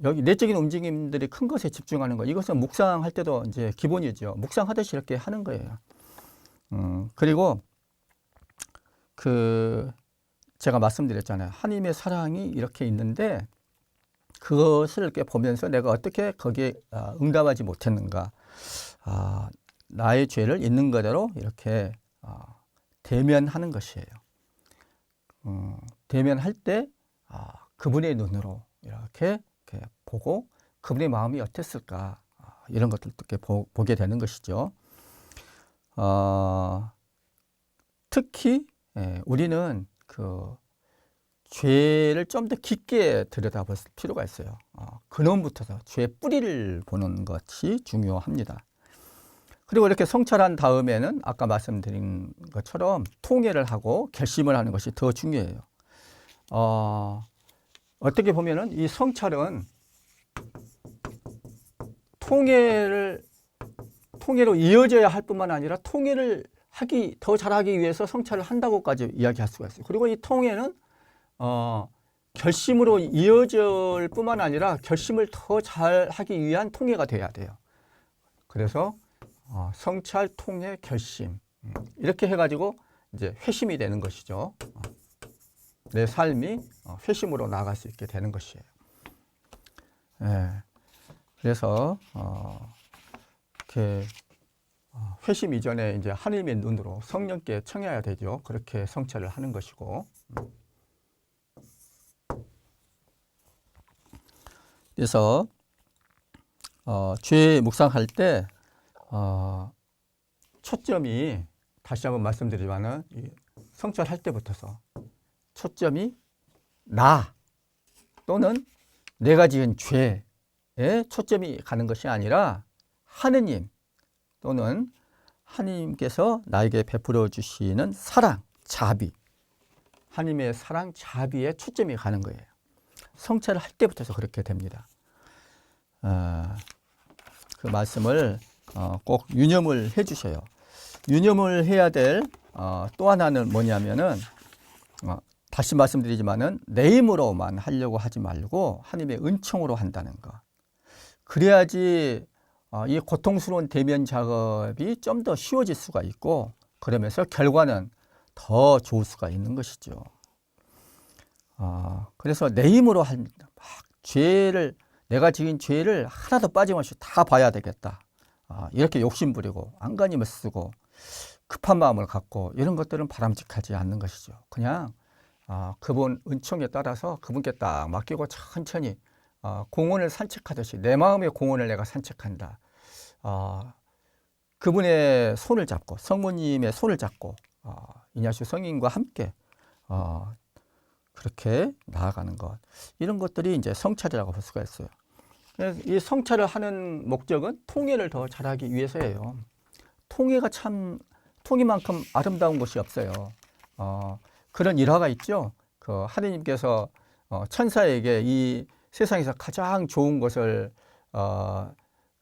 Speaker 1: 여기 내적인 움직임들이 큰 것에 집중하는 거, 이것은 묵상할 때도 이제 기본이죠. 묵상하듯이 이렇게 하는 거예요. 그리고 제가 말씀드렸잖아요. 하나님의 사랑이 이렇게 있는데 그것을 이렇게 보면서 내가 어떻게 거기에 응답하지 못했는가, 나의 죄를 있는 그대로 이렇게 대면하는 것이에요. 대면할 때 그분의 눈으로 이렇게 보고 그분의 마음이 어땠을까, 이런 것들도 이렇게 보게 되는 것이죠. 특히 우리는 죄를 좀 더 깊게 들여다볼 필요가 있어요. 근원부터서 죄의 뿌리를 보는 것이 중요합니다. 그리고 이렇게 성찰한 다음에는 아까 말씀드린 것처럼 통회를 하고 결심을 하는 것이 더 중요해요. 어떻게 보면은 이 성찰은 통회로 이어져야 할 뿐만 아니라 통회를 더 잘하기 위해서 성찰을 한다고까지 이야기할 수가 있어요. 그리고 이 통회는 결심으로 이어질 뿐만 아니라 결심을 더 잘하기 위한 통회가 돼야 돼요. 그래서 성찰, 통회, 결심 이렇게 해가지고 이제 회심이 되는 것이죠. 내 삶이 회심으로 나아갈 수 있게 되는 것이에요. 그래서 이렇게 회심 이전에 이제 하나님의 눈으로 성령께 청해야 되죠. 그렇게 성찰을 하는 것이고. 그래서 죄 묵상할 때 초점이, 다시 한번 말씀드리지만은 성찰할 때부터서 초점이 나 또는 내가 지은 죄에 초점이 가는 것이 아니라 하느님 또는 하나님께서 나에게 베풀어 주시는 사랑, 자비, 하나님의 사랑, 자비에 초점이 가는 거예요. 성찰을 할 때부터서 그렇게 됩니다. 그 말씀을 꼭 유념을 해 주셔요. 유념을 해야 될 또 하나는 뭐냐면은 다시 말씀드리지만은 내 힘으로만 하려고 하지 말고 하나님의 은총으로 한다는 것. 그래야지 이 고통스러운 대면 작업이 좀 더 쉬워질 수가 있고, 그러면서 결과는 더 좋을 수가 있는 것이죠. 그래서 내 힘으로 내가 지은 죄를 하나도 빠짐없이 다 봐야 되겠다. 이렇게 욕심부리고 안간힘을 쓰고 급한 마음을 갖고 이런 것들은 바람직하지 않는 것이죠. 그냥 그분 은총에 따라서 그분께 딱 맡기고 천천히 공원을 산책하듯이 내 마음의 공원을 내가 산책한다. 그분의 손을 잡고, 성모님의 손을 잡고 이냐수 성인과 함께 그렇게 나아가는 것, 이런 것들이 이제 성찰이라고 볼 수가 있어요. 이 성찰을 하는 목적은 통회를 더 잘하기 위해서예요. 통회만큼 아름다운 곳이 없어요. 그런 일화가 있죠. 하느님께서 천사에게 이 세상에서 가장 좋은 것을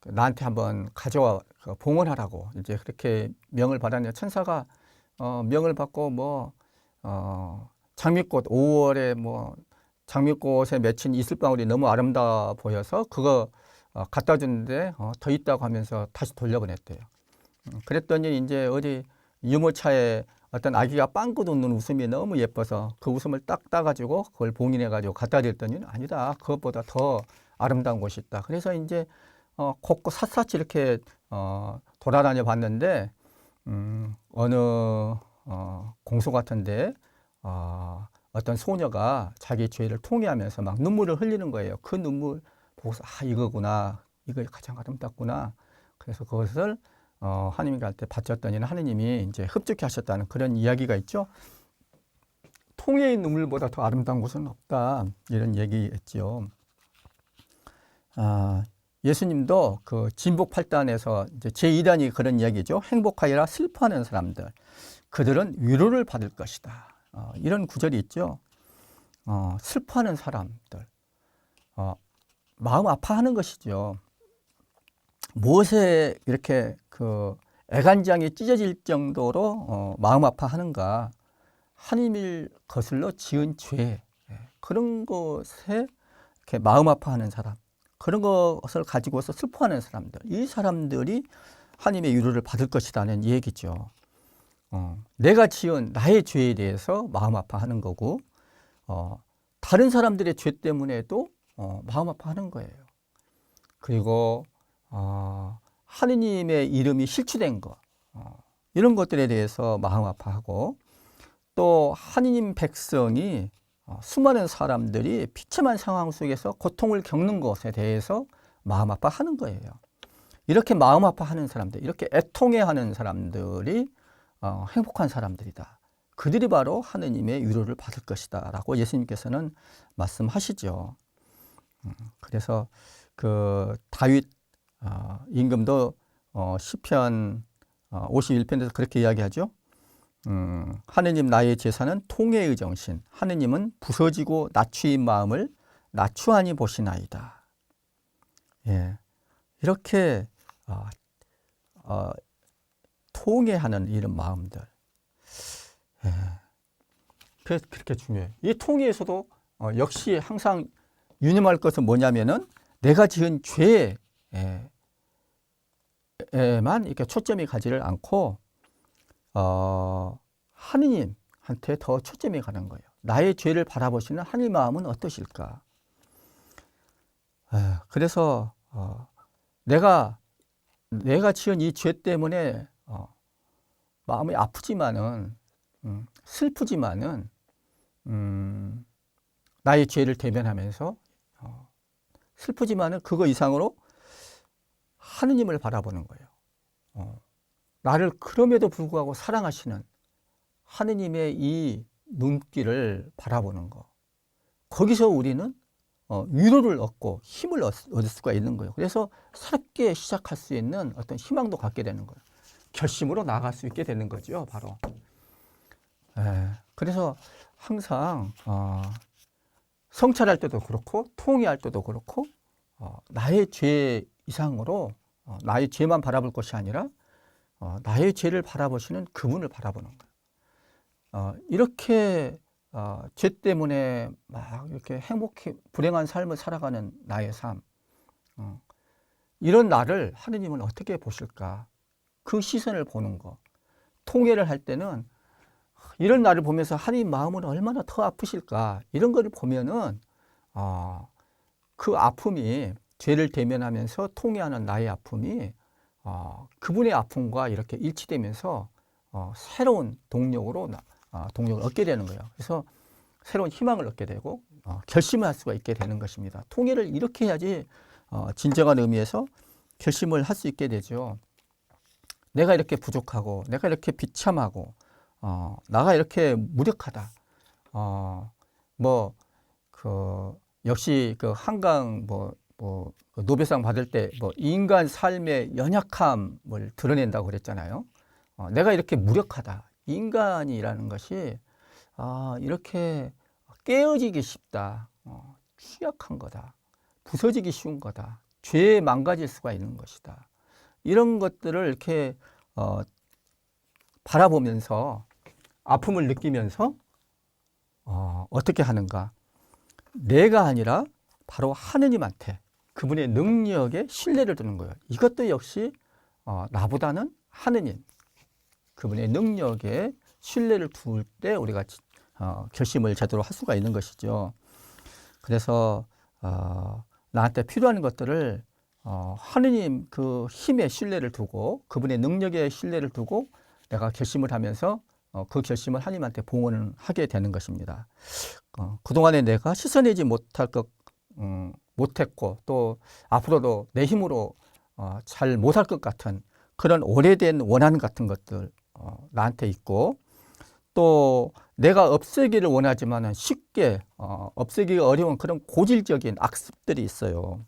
Speaker 1: 나한테 한번 가져와 봉헌하라고 이제 그렇게 명을 받았는데, 천사가 명을 받고 장미꽃 5월에 장미꽃에 맺힌 이슬방울이 너무 아름다워 보여서 그거 갖다 주는데 더 있다고 하면서 다시 돌려보냈대요. 그랬더니 이제 어디 유모차에 어떤 아기가 빵긋 웃는 웃음이 너무 예뻐서 그 웃음을 딱 따가지고 그걸 봉인해가지고 갖다 줬더니 아니다, 그것보다 더 아름다운 곳이 있다. 그래서 이제 곳곳 샅샅이 이렇게 돌아다녀 봤는데 어느 공소 같은데 어떤 소녀가 자기 죄를 통회하면서 막 눈물을 흘리는 거예요. 그 눈물 보고서 이거구나, 이거 가장 아름답구나. 그래서 그것을 하나님한테 바쳤더니 하느님이 이제 흡족해 하셨다는 그런 이야기가 있죠. 통회의 눈물보다 더 아름다운 것은 없다, 이런 얘기했지요. 예수님도 그 진복 8단에서 이제 제2단이 그런 이야기죠. 행복하여라 슬퍼하는 사람들, 그들은 위로를 받을 것이다. 이런 구절이 있죠. 슬퍼하는 사람들, 마음 아파하는 것이죠. 무엇에 이렇게 그 애간장이 찢어질 정도로 마음 아파하는가? 하나님을 거슬러 지은 죄, 그런 것에 이렇게 마음 아파하는 사람, 그런 것을 가지고서 슬퍼하는 사람들, 이 사람들이 하나님의 위로를 받을 것이라는 얘기죠. 내가 지은 나의 죄에 대해서 마음 아파하는 거고, 다른 사람들의 죄 때문에도 마음 아파하는 거예요. 그리고 하느님의 이름이 실추된 것, 이런 것들에 대해서 마음 아파하고, 또 하느님 백성이 수많은 사람들이 비참한 상황 속에서 고통을 겪는 것에 대해서 마음 아파하는 거예요. 이렇게 마음 아파하는 사람들, 이렇게 애통해하는 사람들이 행복한 사람들이다. 그들이 바로 하느님의 위로를 받을 것이다 라고 예수님께서는 말씀하시죠. 그래서 그 다윗 임금도 시편 51편에서 그렇게 이야기하죠. 하느님 나의 제사는 통회의 정신, 하느님은 부서지고 낮추인 마음을 낮추하니 보시나이다. 예, 이렇게 통회하는 이런 마음들, 예, 그렇게 중요해요. 이 통회에서도 역시 항상 유념할 것은 뭐냐면은 내가 지은 죄에만 이렇게 초점이 가지를 않고 하느님한테 더 초점이 가는 거예요. 나의 죄를 바라보시는 하느님 마음은 어떠실까? 그래서 내가 지은 이 죄 때문에 마음이 아프지만은 슬프지만은 나의 죄를 대면하면서 슬프지만은 그거 이상으로 하느님을 바라보는 거예요. 나를 그럼에도 불구하고 사랑하시는 하느님의 이 눈길을 바라보는 거. 거기서 우리는 위로를 얻고 힘을 얻을 수가 있는 거예요. 그래서 새롭게 시작할 수 있는 어떤 희망도 갖게 되는 거예요. 결심으로 나아갈 수 있게 되는 거죠, 바로. 그래서 항상 성찰할 때도 그렇고 통회할 때도 그렇고 나의 죄 이상으로 나의 죄만 바라볼 것이 아니라 나의 죄를 바라보시는 그분을 바라보는 거예요. 이렇게 죄 때문에 막 이렇게 행복해 불행한 삶을 살아가는 나의 삶, 이런 나를 하느님은 어떻게 보실까? 그 시선을 보는 거. 통회를 할 때는 이런 나를 보면서 하느님 마음은 얼마나 더 아프실까? 이런 거를 보면은 그 아픔이, 죄를 대면하면서 통회하는 나의 아픔이 그분의 아픔과 이렇게 일치되면서 새로운 동력을 얻게 되는 거예요. 그래서 새로운 희망을 얻게 되고 결심을 할 수가 있게 되는 것입니다. 통회를 이렇게 해야지 진정한 의미에서 결심을 할 수 있게 되죠. 내가 이렇게 부족하고, 내가 이렇게 비참하고, 나가 이렇게 무력하다. 역시 그 한강 노벨상 받을 때 인간 삶의 연약함을 드러낸다고 그랬잖아요. 내가 이렇게 무력하다. 인간이라는 것이 이렇게 깨어지기 쉽다. 취약한 거다. 부서지기 쉬운 거다. 죄에 망가질 수가 있는 것이다. 이런 것들을 이렇게 바라보면서 아픔을 느끼면서 어떻게 하는가? 내가 아니라 바로 하느님한테, 그분의 능력에 신뢰를 두는 거예요. 이것도 역시 나보다는 하느님, 그분의 능력에 신뢰를 둘 때 우리가 결심을 제대로 할 수가 있는 것이죠. 그래서 나한테 필요한 것들을 하느님 그 힘에 신뢰를 두고, 그분의 능력에 신뢰를 두고 내가 결심을 하면서 그 결심을 하나님한테 봉헌하게 되는 것입니다. 그동안에 내가 씻어내지 못했고 또 앞으로도 내 힘으로 잘 못할 것 같은 그런 오래된 원한 같은 것들 나한테 있고, 또 내가 없애기를 원하지만 쉽게 없애기가 어려운 그런 고질적인 악습들이 있어요.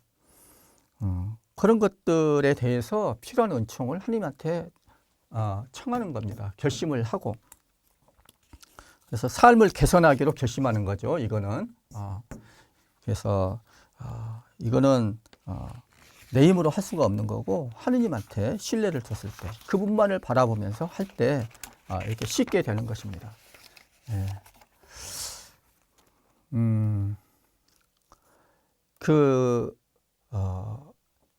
Speaker 1: 그런 것들에 대해서 필요한 은총을 하나님한테 청하는 겁니다. 결심을 하고. 그래서 삶을 개선하기로 결심하는 거죠. 이거는. 그래서 이거는 내 힘으로 할 수가 없는 거고, 하느님한테 신뢰를 뒀을 때, 그분만을 바라보면서 할 때 이렇게 쉽게 되는 것입니다. 예.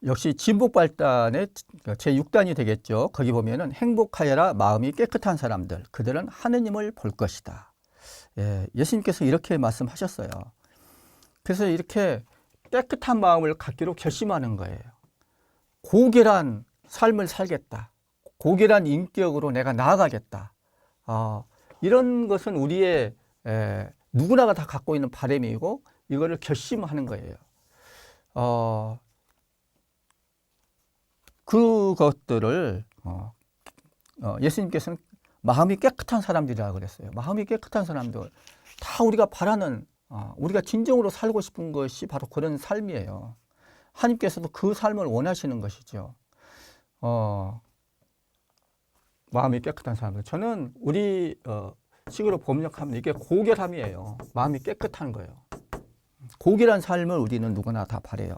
Speaker 1: 역시 진복발단의 제6단이 되겠죠. 거기 보면은 행복하여라 마음이 깨끗한 사람들, 그들은 하느님을 볼 것이다. 예, 예수님께서 이렇게 말씀하셨어요. 그래서 이렇게 깨끗한 마음을 갖기로 결심하는 거예요. 고결한 삶을 살겠다. 고결한 인격으로 내가 나아가겠다. 이런 것은 우리의 누구나가 다 갖고 있는 바람이고, 이거를 결심하는 거예요. 그것들을 예수님께서는 마음이 깨끗한 사람들이라고 그랬어요. 마음이 깨끗한 사람들, 다 우리가 바라는, 우리가 진정으로 살고 싶은 것이 바로 그런 삶이에요. 하나님께서도 그 삶을 원하시는 것이죠. 마음이 깨끗한 사람들. 저는 우리 식으로 번역하면 이게 고결함이에요. 마음이 깨끗한 거예요. 고결한 삶을 우리는 누구나 다 바라요.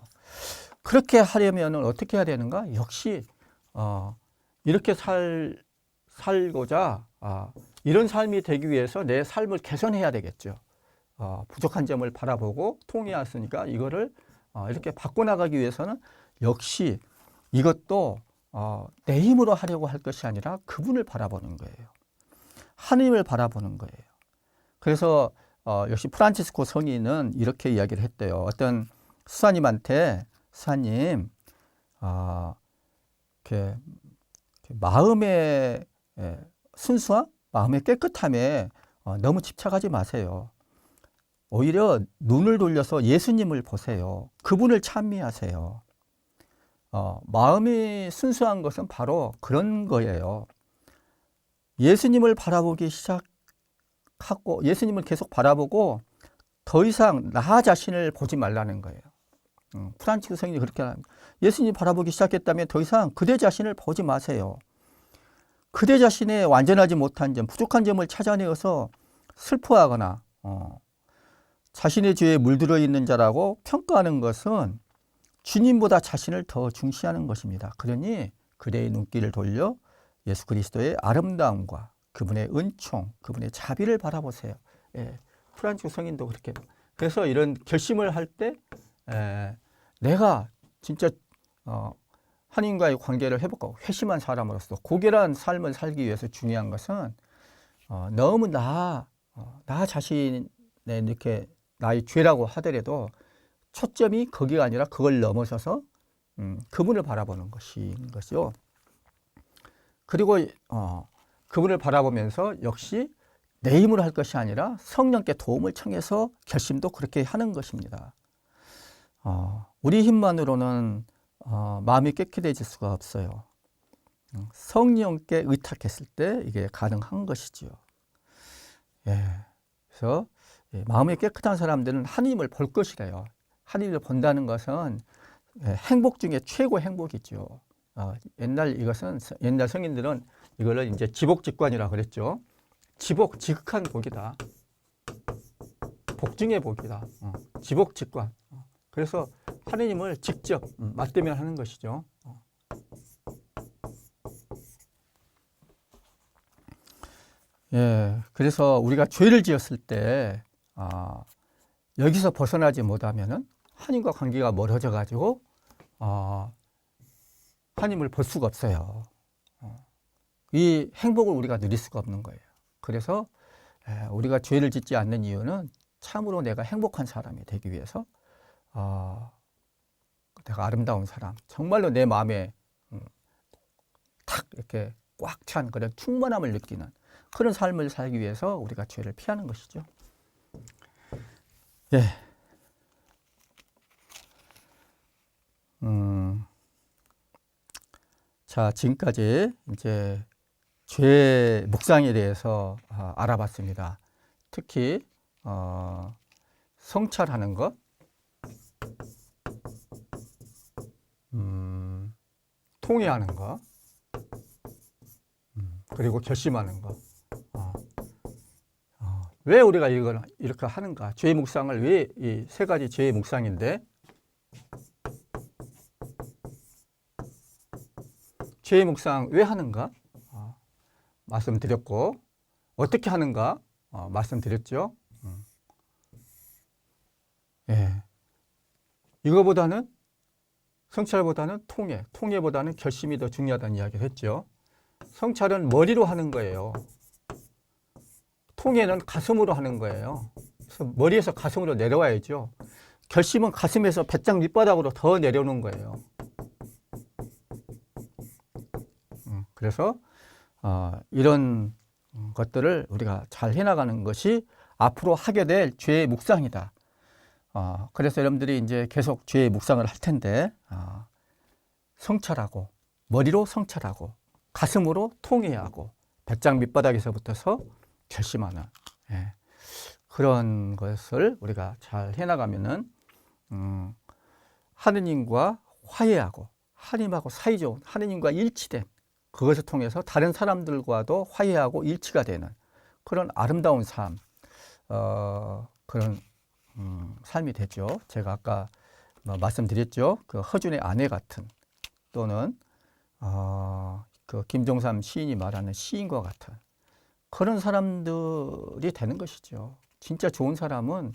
Speaker 1: 그렇게 하려면 어떻게 해야 되는가? 역시 이렇게 살고자 이런 삶이 되기 위해서 내 삶을 개선해야 되겠죠. 부족한 점을 바라보고 통해왔으니까 이거를 이렇게 바꿔나가기 위해서는 역시 이것도 내 힘으로 하려고 할 것이 아니라 그분을 바라보는 거예요. 하느님을 바라보는 거예요. 그래서 역시 프란치스코 성인은 이렇게 이야기를 했대요. 어떤 수사님한테, 수사님, 마음의 순수함, 마음의 깨끗함에 너무 집착하지 마세요. 오히려 눈을 돌려서 예수님을 보세요. 그분을 찬미하세요. 마음이 순수한 것은 바로 그런 거예요. 예수님을 바라보기 시작하고, 예수님을 계속 바라보고 더 이상 나 자신을 보지 말라는 거예요. 프란치스코 성인이 그렇게 합니다. 예수님 바라보기 시작했다면 더 이상 그대 자신을 보지 마세요. 그대 자신의 완전하지 못한 점, 부족한 점을 찾아내어서 슬퍼하거나 자신의 죄에 물들어 있는 자라고 평가하는 것은 주님보다 자신을 더 중시하는 것입니다. 그러니 그대의 눈길을 돌려 예수 그리스도의 아름다움과 그분의 은총, 그분의 자비를 바라보세요. 예, 프란치스코 성인도 그렇게. 그래서 이런 결심을 할 때 내가 진짜 하나님과의 관계를 회복하고 회심한 사람으로서 고결한 삶을 살기 위해서 중요한 것은 너무 나 자신의 이렇게 나의 죄라고 하더라도 초점이 거기가 아니라 그걸 넘어서서 그분을 바라보는 것인 것이죠. 그리고 그분을 바라보면서 역시 내 힘으로 할 것이 아니라 성령께 도움을 청해서 결심도 그렇게 하는 것입니다. 우리 힘만으로는 마음이 깨끗해질 수가 없어요. 성령께 의탁했을 때 이게 가능한 것이지요. 예, 그래서 마음이 깨끗한 사람들은 하나님을 볼 것이래요. 하나님을 본다는 것은 행복 중에 최고 행복이죠. 옛날 성인들은 이거를 이제 지복직관이라고 그랬죠. 지극한 복이다. 복 중의 복이다. 지복직관. 그래서 하느님을 직접 맞대면하는 것이죠. 예, 그래서 우리가 죄를 지었을 때 여기서 벗어나지 못하면은 하나님과 관계가 멀어져 가지고 하나님을 볼 수가 없어요. 이 행복을 우리가 누릴 수가 없는 거예요. 그래서 우리가 죄를 짓지 않는 이유는 참으로 내가 행복한 사람이 되기 위해서 내가 아름다운 사람, 정말로 내 마음에 탁 이렇게 꽉 찬 그런 충만함을 느끼는 그런 삶을 살기 위해서 우리가 죄를 피하는 것이죠. 예. 자, 지금까지 이제 죄 묵상에 대해서 알아봤습니다. 특히 성찰하는 것, 통회하는 것, 그리고 결심하는 것. 왜 우리가 이걸 이렇게 하는가? 죄 묵상을 왜 이 세 가지 죄 묵상인데, 죄 묵상 왜 하는가? 말씀드렸고, 어떻게 하는가? 말씀드렸죠. 예. 이거보다는 성찰보다는 통회보다는 결심이 더 중요하다는 이야기를 했죠. 성찰은 머리로 하는 거예요. 통회는 가슴으로 하는 거예요. 그래서 머리에서 가슴으로 내려와야죠. 결심은 가슴에서 배짱 밑바닥으로 더 내려오는 거예요. 그래서 이런 것들을 우리가 잘 해나가는 것이 앞으로 하게 될 죄의 묵상이다. 그래서 여러분들이 이제 계속 죄의 묵상을 할 텐데, 성찰하고, 머리로 성찰하고, 가슴으로 통회하고, 배짱 밑바닥에서부터서 결심하는, 예, 그런 것을 우리가 잘 해나가면은, 하느님과 화해하고, 하느님하고 사이좋은, 하느님과 일치된, 그것을 통해서 다른 사람들과도 화해하고 일치가 되는 그런 아름다운 삶, 그런 삶이 되죠. 제가 아까 말씀드렸죠. 그 허준의 아내 같은, 또는 그 김종삼 시인이 말하는 시인과 같은 그런 사람들이 되는 것이죠. 진짜 좋은 사람은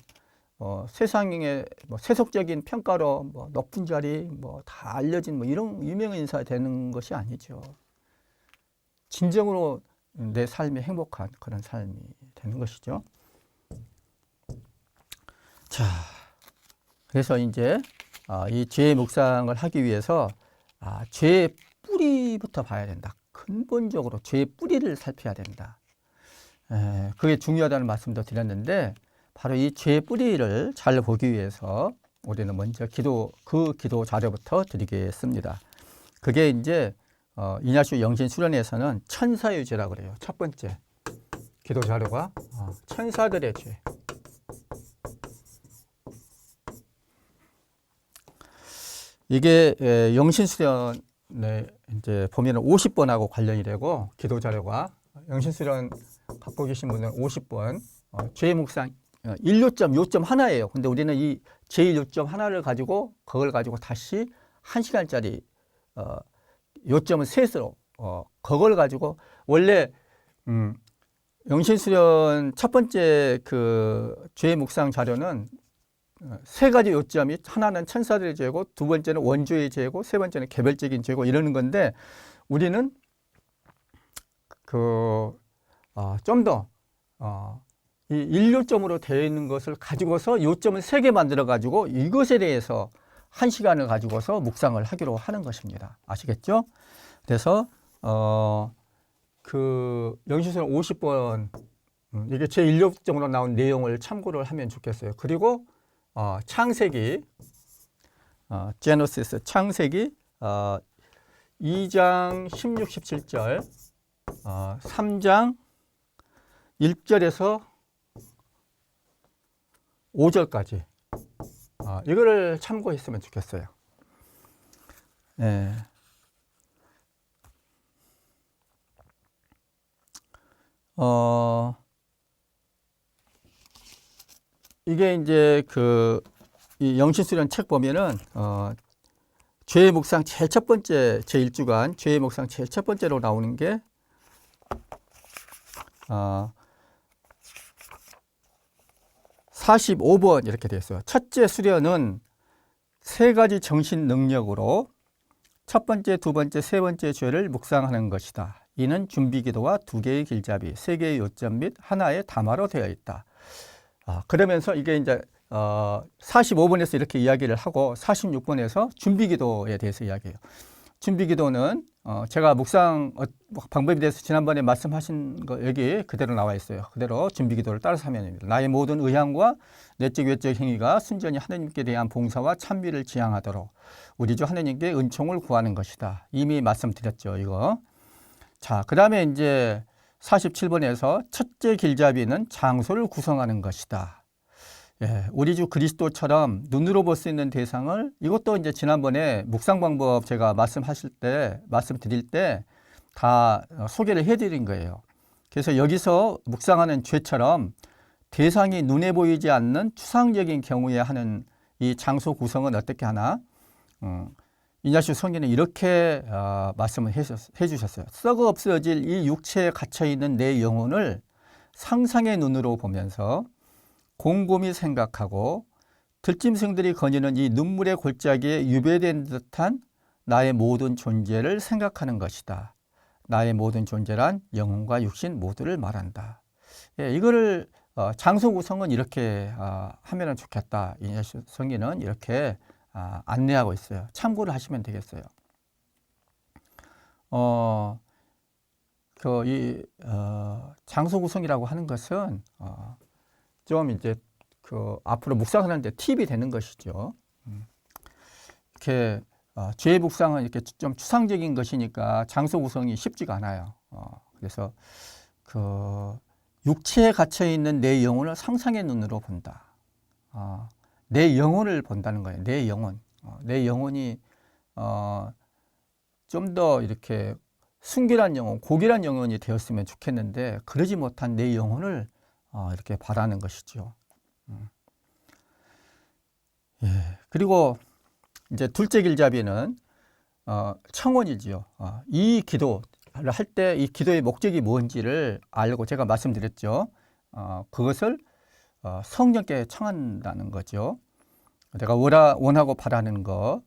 Speaker 1: 세상에 세속적인 평가로 높은 자리 다 알려진 이런 유명 인사 되는 것이 아니죠. 진정으로 내 삶이 행복한 그런 삶이 되는 것이죠. 자, 그래서 이제 이 죄의 묵상을 하기 위해서 죄의 뿌리부터 봐야 된다. 근본적으로 죄의 뿌리를 살펴야 된다. 그게 중요하다는 말씀도 드렸는데, 바로 이 죄의 뿌리를 잘 보기 위해서 우리는 먼저 그 기도 자료부터 드리겠습니다. 그게 이제 이냐수 영신 수련에서는 천사의 죄라고 그래요. 첫 번째 기도 자료가 천사들의 죄. 이게 영신 수련에 이제 보면은 50번하고 관련이 되고, 기도 자료가 영신 수련 갖고 계신 분은 50번, 죄 묵상 1요점, 요점 하나예요. 근데 우리는 이 제1 요점 하나를 가지고 그걸 가지고 다시 1시간짜리 요점은 셋으로 그걸 가지고 원래 영신 수련 첫 번째 그 죄 묵상 자료는 세 가지 요점이, 하나는 천사들의 죄고, 두 번째는 원죄의 죄고, 세 번째는 개별적인 죄고 이러는 건데, 우리는 좀 더 이 1요점으로 되어 있는 것을 가지고서 요점을 3개 만들어 가지고 이것에 대해서 1시간을 가지고서 묵상을 하기로 하는 것입니다. 아시겠죠? 그래서 그 영신수련 50번 이게 제 1요점으로 나온 내용을 참고를 하면 좋겠어요. 그리고 창세기, 제노시스 창세기 2장 16, 17절, 3장 1절에서 5절까지 이거를 참고했으면 좋겠어요. 네. 이게 이제 이 영신수련 책 보면은 죄의 묵상 제일 첫 번째, 제 1주간 죄의 묵상 제일 첫 번째로 나오는 게 45번 이렇게 되어 있어요. 첫째 수련은 3가지 정신 능력으로 첫 번째, 두 번째, 세 번째 죄를 묵상하는 것이다. 이는 준비기도와 2개의 길잡이, 3개의 요점 및 하나의 담화로 되어 있다. 그러면서 이게 이제 45번에서 이렇게 이야기를 하고 46번에서 준비기도에 대해서 이야기해요. 준비기도는 제가 묵상 방법에 대해서 지난번에 말씀하신 거 여기 그대로 나와 있어요. 그대로 준비기도를 따라서 하면 됩니다. 나의 모든 의향과 내적 외적 행위가 순전히 하느님께 대한 봉사와 찬미를 지향하도록 우리 주 하느님께 은총을 구하는 것이다. 이미 말씀드렸죠, 이거. 자, 그 다음에 이제 47번에서 첫째 길잡이는 장소를 구성하는 것이다. 예, 우리 주 그리스도처럼 눈으로 볼 수 있는 대상을, 이것도 이제 지난번에 묵상 방법 제가 말씀드릴 때 다 소개를 해드린 거예요. 그래서 여기서 묵상하는 죄처럼 대상이 눈에 보이지 않는 추상적인 경우에 하는 이 장소 구성은 어떻게 하나? 이냐시오 성경은 이렇게 말씀을 해주셨어요. 썩어 없어질 이 육체에 갇혀있는 내 영혼을 상상의 눈으로 보면서 곰곰이 생각하고 들짐승들이 거니는 이 눈물의 골짜기에 유배된 듯한 나의 모든 존재를 생각하는 것이다. 나의 모든 존재란 영혼과 육신 모두를 말한다. 예, 이거를 장소 구성은 이렇게 하면 좋겠다. 이냐시오 성경은 이렇게 안내하고 있어요. 참고를 하시면 되겠어요. 장소 구성이라고 하는 것은 좀 이제 앞으로 묵상하는데 팁이 되는 것이죠. 이렇게 죄의 묵상은 이렇게 좀 추상적인 것이니까 장소 구성이 쉽지가 않아요. 그래서 육체에 갇혀 있는 내 영혼을 상상의 눈으로 본다. 내 영혼을 본다는 거예요. 내 영혼. 내 영혼이 좀 더 이렇게 순결한 영혼, 고결한 영혼이 되었으면 좋겠는데 그러지 못한 내 영혼을 이렇게 바라는 것이죠. 예. 그리고 이제 둘째 길잡이는 청원이지요. 이 기도를 할 때 이 기도의 목적이 뭔지를 알고 제가 말씀드렸죠. 그것을 성령께 청한다는 거죠. 내가 원하고 바라는 거.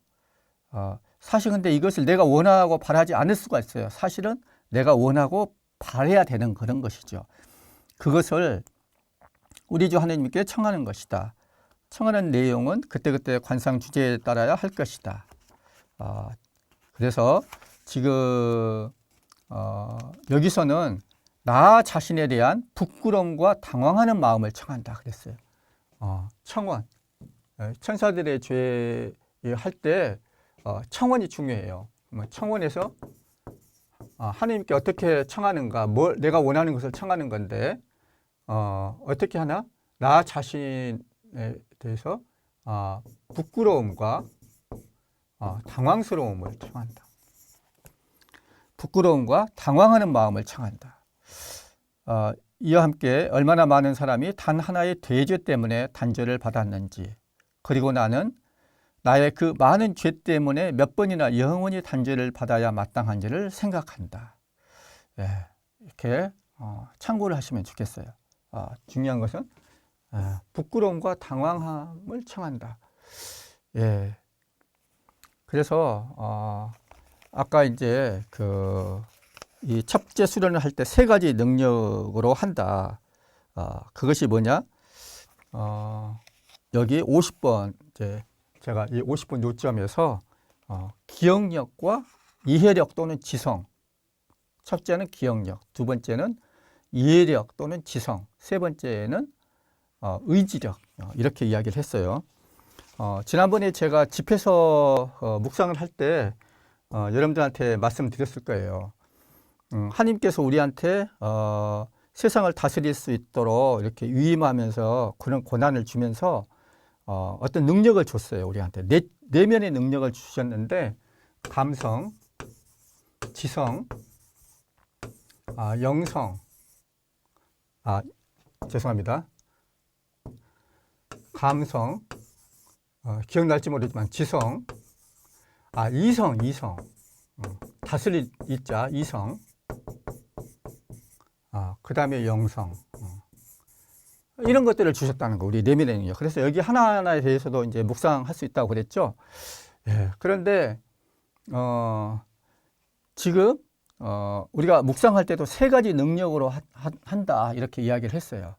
Speaker 1: 사실 근데 이것을 내가 원하고 바라지 않을 수가 있어요. 사실은 내가 원하고 바라야 되는 그런 것이죠. 그것을 우리 주 하나님께 청하는 것이다. 청하는 내용은 그때그때 관상 주제에 따라야 할 것이다. 그래서 지금 여기서는 나 자신에 대한 부끄러움과 당황하는 마음을 청한다 그랬어요. 청원. 천사들의 죄 할 때 청원이 중요해요. 청원에서 하나님께 어떻게 청하는가, 내가 원하는 것을 청하는 건데 어떻게 하나? 나 자신에 대해서 부끄러움과 당황스러움을 청한다. 부끄러움과 당황하는 마음을 청한다. 이와 함께 얼마나 많은 사람이 단 하나의 대죄 때문에 단죄를 받았는지, 그리고 나는 나의 그 많은 죄 때문에 몇 번이나 영원히 단죄를 받아야 마땅한지를 생각한다. 예, 이렇게 참고를 하시면 좋겠어요. 중요한 것은 부끄러움과 당황함을 청한다. 예. 그래서 아까 이제 이 첩제 수련을 할 때 세 가지 능력으로 한다. 그것이 뭐냐? 여기 50번 이제 제가 이 50번 요점에서 기억력과 이해력 또는 지성. 첫째는 기억력, 두 번째는 이해력 또는 지성, 세 번째는 의지력, 이렇게 이야기를 했어요. 지난번에 제가 집에서 묵상을 할 때 여러분들한테 말씀드렸을 거예요. 하나님께서 우리한테 세상을 다스릴 수 있도록 이렇게 위임하면서 그런 권한을 주면서 어떤 능력을 줬어요. 우리한테 내면의 능력을 주셨는데 감성, 지성, 영성, 죄송합니다. 감성, 기억날지 모르지만 지성, 이성, 다스릴 이자, 이성, 그 다음에 영성, 이런 것들을 주셨다는 거, 우리 내면의 능력. 그래서 여기 하나하나에 대해서도 이제 묵상할 수 있다고 그랬죠. 예, 그런데 지금 우리가 묵상할 때도 세 가지 능력으로 한다 이렇게 이야기를 했어요.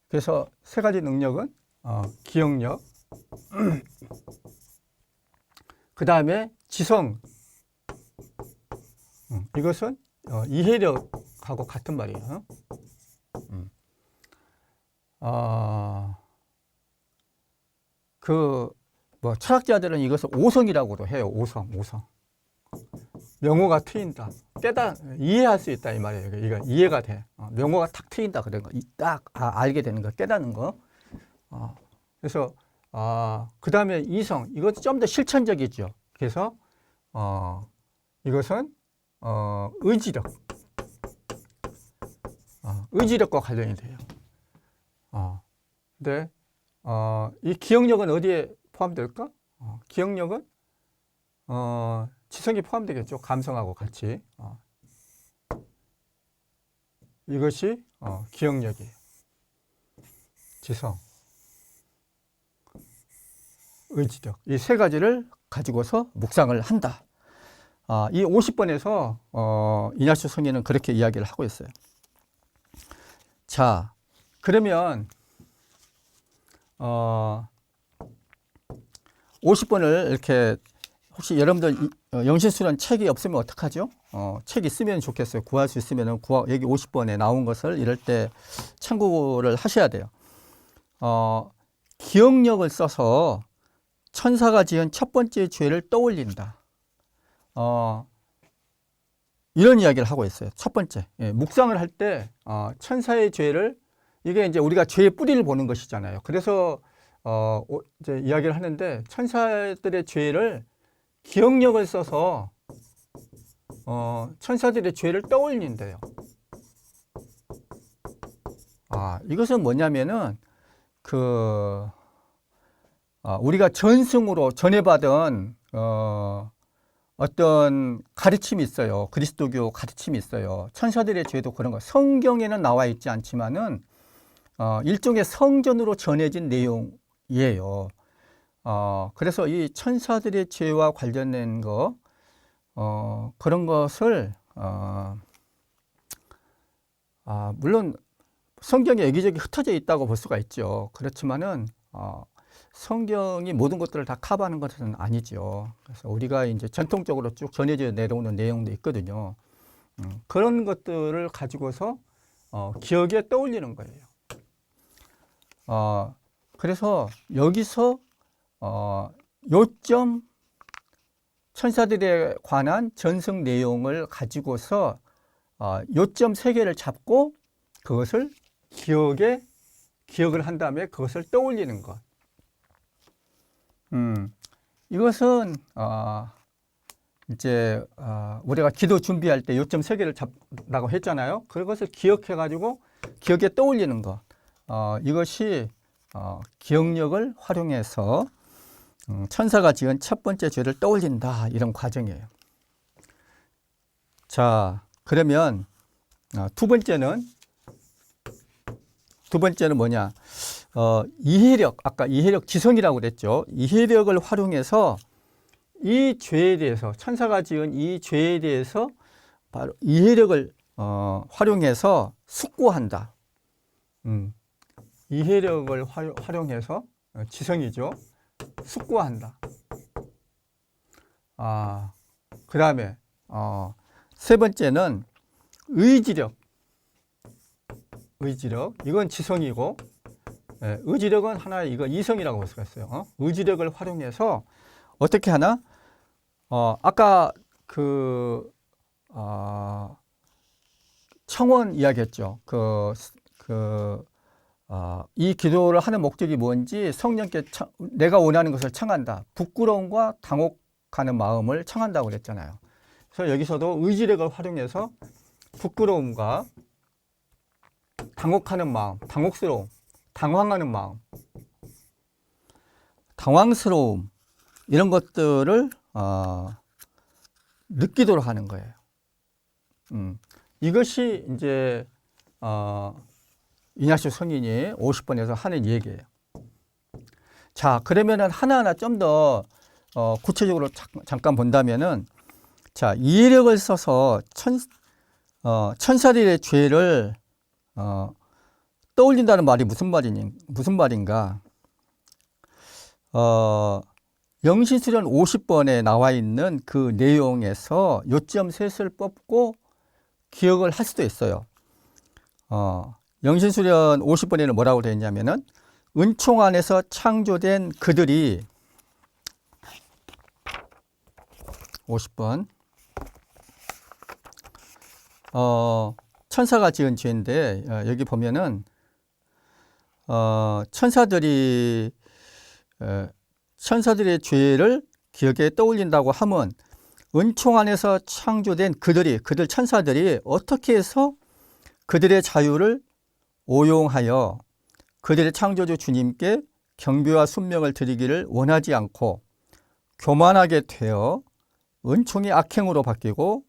Speaker 1: 그래서 세 가지 능력은 기억력, 그 다음에 지성, 이것은 이해력하고 같은 말이에요. 철학자들은 이것을 오성이라고도 해요. 오성. 명호가 트인다. 이해할 수 있다 이 말이에요. 이거 이해가 돼. 명호가 탁 트인다 그런 거. 알게 되는 거, 깨닫는 거. 그래서 그 다음에 이성. 이것도 좀 더 실천적이죠. 그래서 이것은 의지력. 의지력과 관련이 돼요. 근데 이 기억력은 어디에 포함될까? 기억력은 지성이 포함되겠죠. 감성하고 같이. 이것이 기억력이에요. 지성, 의지력. 이 세 가지를 가지고서 묵상을 한다. 이 50번에서 이냐시오 성인은 그렇게 이야기를 하고 있어요. 자, 그러면 50번을 이렇게 혹시 여러분들 영신수련 책이 없으면 어떡하죠? 책 있으면 좋겠어요. 구할 수 있으면 여기 50번에 나온 것을 이럴 때 참고를 하셔야 돼요. 기억력을 써서 천사가 지은 첫 번째 죄를 떠올린다. 이런 이야기를 하고 있어요. 첫 번째, 묵상을 할 때 천사의 죄를, 이게 이제 우리가 죄의 뿌리를 보는 것이잖아요. 그래서 이제 이야기를 하는데, 천사들의 죄를 기억력을 써서 천사들의 죄를 떠올린대요. 이것은 뭐냐면은 우리가 전승으로 전해받은 어떤 가르침이 있어요. 그리스도교 가르침이 있어요. 천사들의 죄도 그런 거. 성경에는 나와 있지 않지만은 일종의 성전으로 전해진 내용이에요. 그래서 이 천사들의 죄와 관련된 거, 그런 것을 물론 성경에 여기저기 흩어져 있다고 볼 수가 있죠. 그렇지만은 성경이 모든 것들을 다 커버하는 것은 아니죠. 그래서 우리가 이제 전통적으로 쭉 전해져 내려오는 내용도 있거든요. 그런 것들을 가지고서 기억에 떠올리는 거예요. 그래서 여기서 요점 천사들에 관한 전승 내용을 가지고서 요점 3개를 잡고 그것을 기억을 한 다음에 그것을 떠올리는 것. 이것은 이제 우리가 기도 준비할 때 요점 3개를 잡라고 했잖아요. 그것을 기억해 가지고 기억에 떠올리는 것. 이것이 기억력을 활용해서 천사가 지은 첫 번째 죄를 떠올린다, 이런 과정이에요. 자, 그러면 두 번째는 뭐냐? 이해력, 아까 이해력 지성이라고 그랬죠. 이해력을 활용해서 이 죄에 대해서, 천사가 지은 이 죄에 대해서 바로 이해력을 활용해서 숙고한다. 이해력을 활용해서, 지성이죠. 숙고한다. 그 다음에 세 번째는 의지력. 이건 지성이고, 의지력은 하나의 이성이라고 볼 수가 있어요. 의지력을 활용해서 어떻게 하나? 아까 청원 이야기했죠. 이 기도를 하는 목적이 뭔지 성령께 내가 원하는 것을 청한다. 부끄러움과 당혹하는 마음을 청한다고 그랬잖아요. 그래서 여기서도 의지력을 활용해서 부끄러움과 당혹하는 마음, 당혹스러움, 당황하는 마음, 당황스러움, 이런 것들을 느끼도록 하는 거예요. 이것이 이제 이냐시오 성인이 50번에서 하는 얘기예요. 자, 그러면은 하나하나 좀 더 구체적으로 잠깐 본다면은, 자, 이해력을 써서 천사들의 죄를 떠올린다는 말이 무슨 말인가? 영신수련 50번에 나와 있는 그 내용에서 요점 셋을 뽑고 기억을 할 수도 있어요. 영신수련 50번에는 뭐라고 되어 있냐면은 은총 안에서 창조된 그들이 50번 천사가 지은 죄인데 여기 보면은 천사들의 죄를 기억에 떠올린다고 하면 은총 안에서 창조된 그들 천사들이 어떻게 해서 그들의 자유를 오용하여 그들의 창조주 주님께 경배와 순명을 드리기를 원하지 않고 교만하게 되어 은총이 악행으로 바뀌고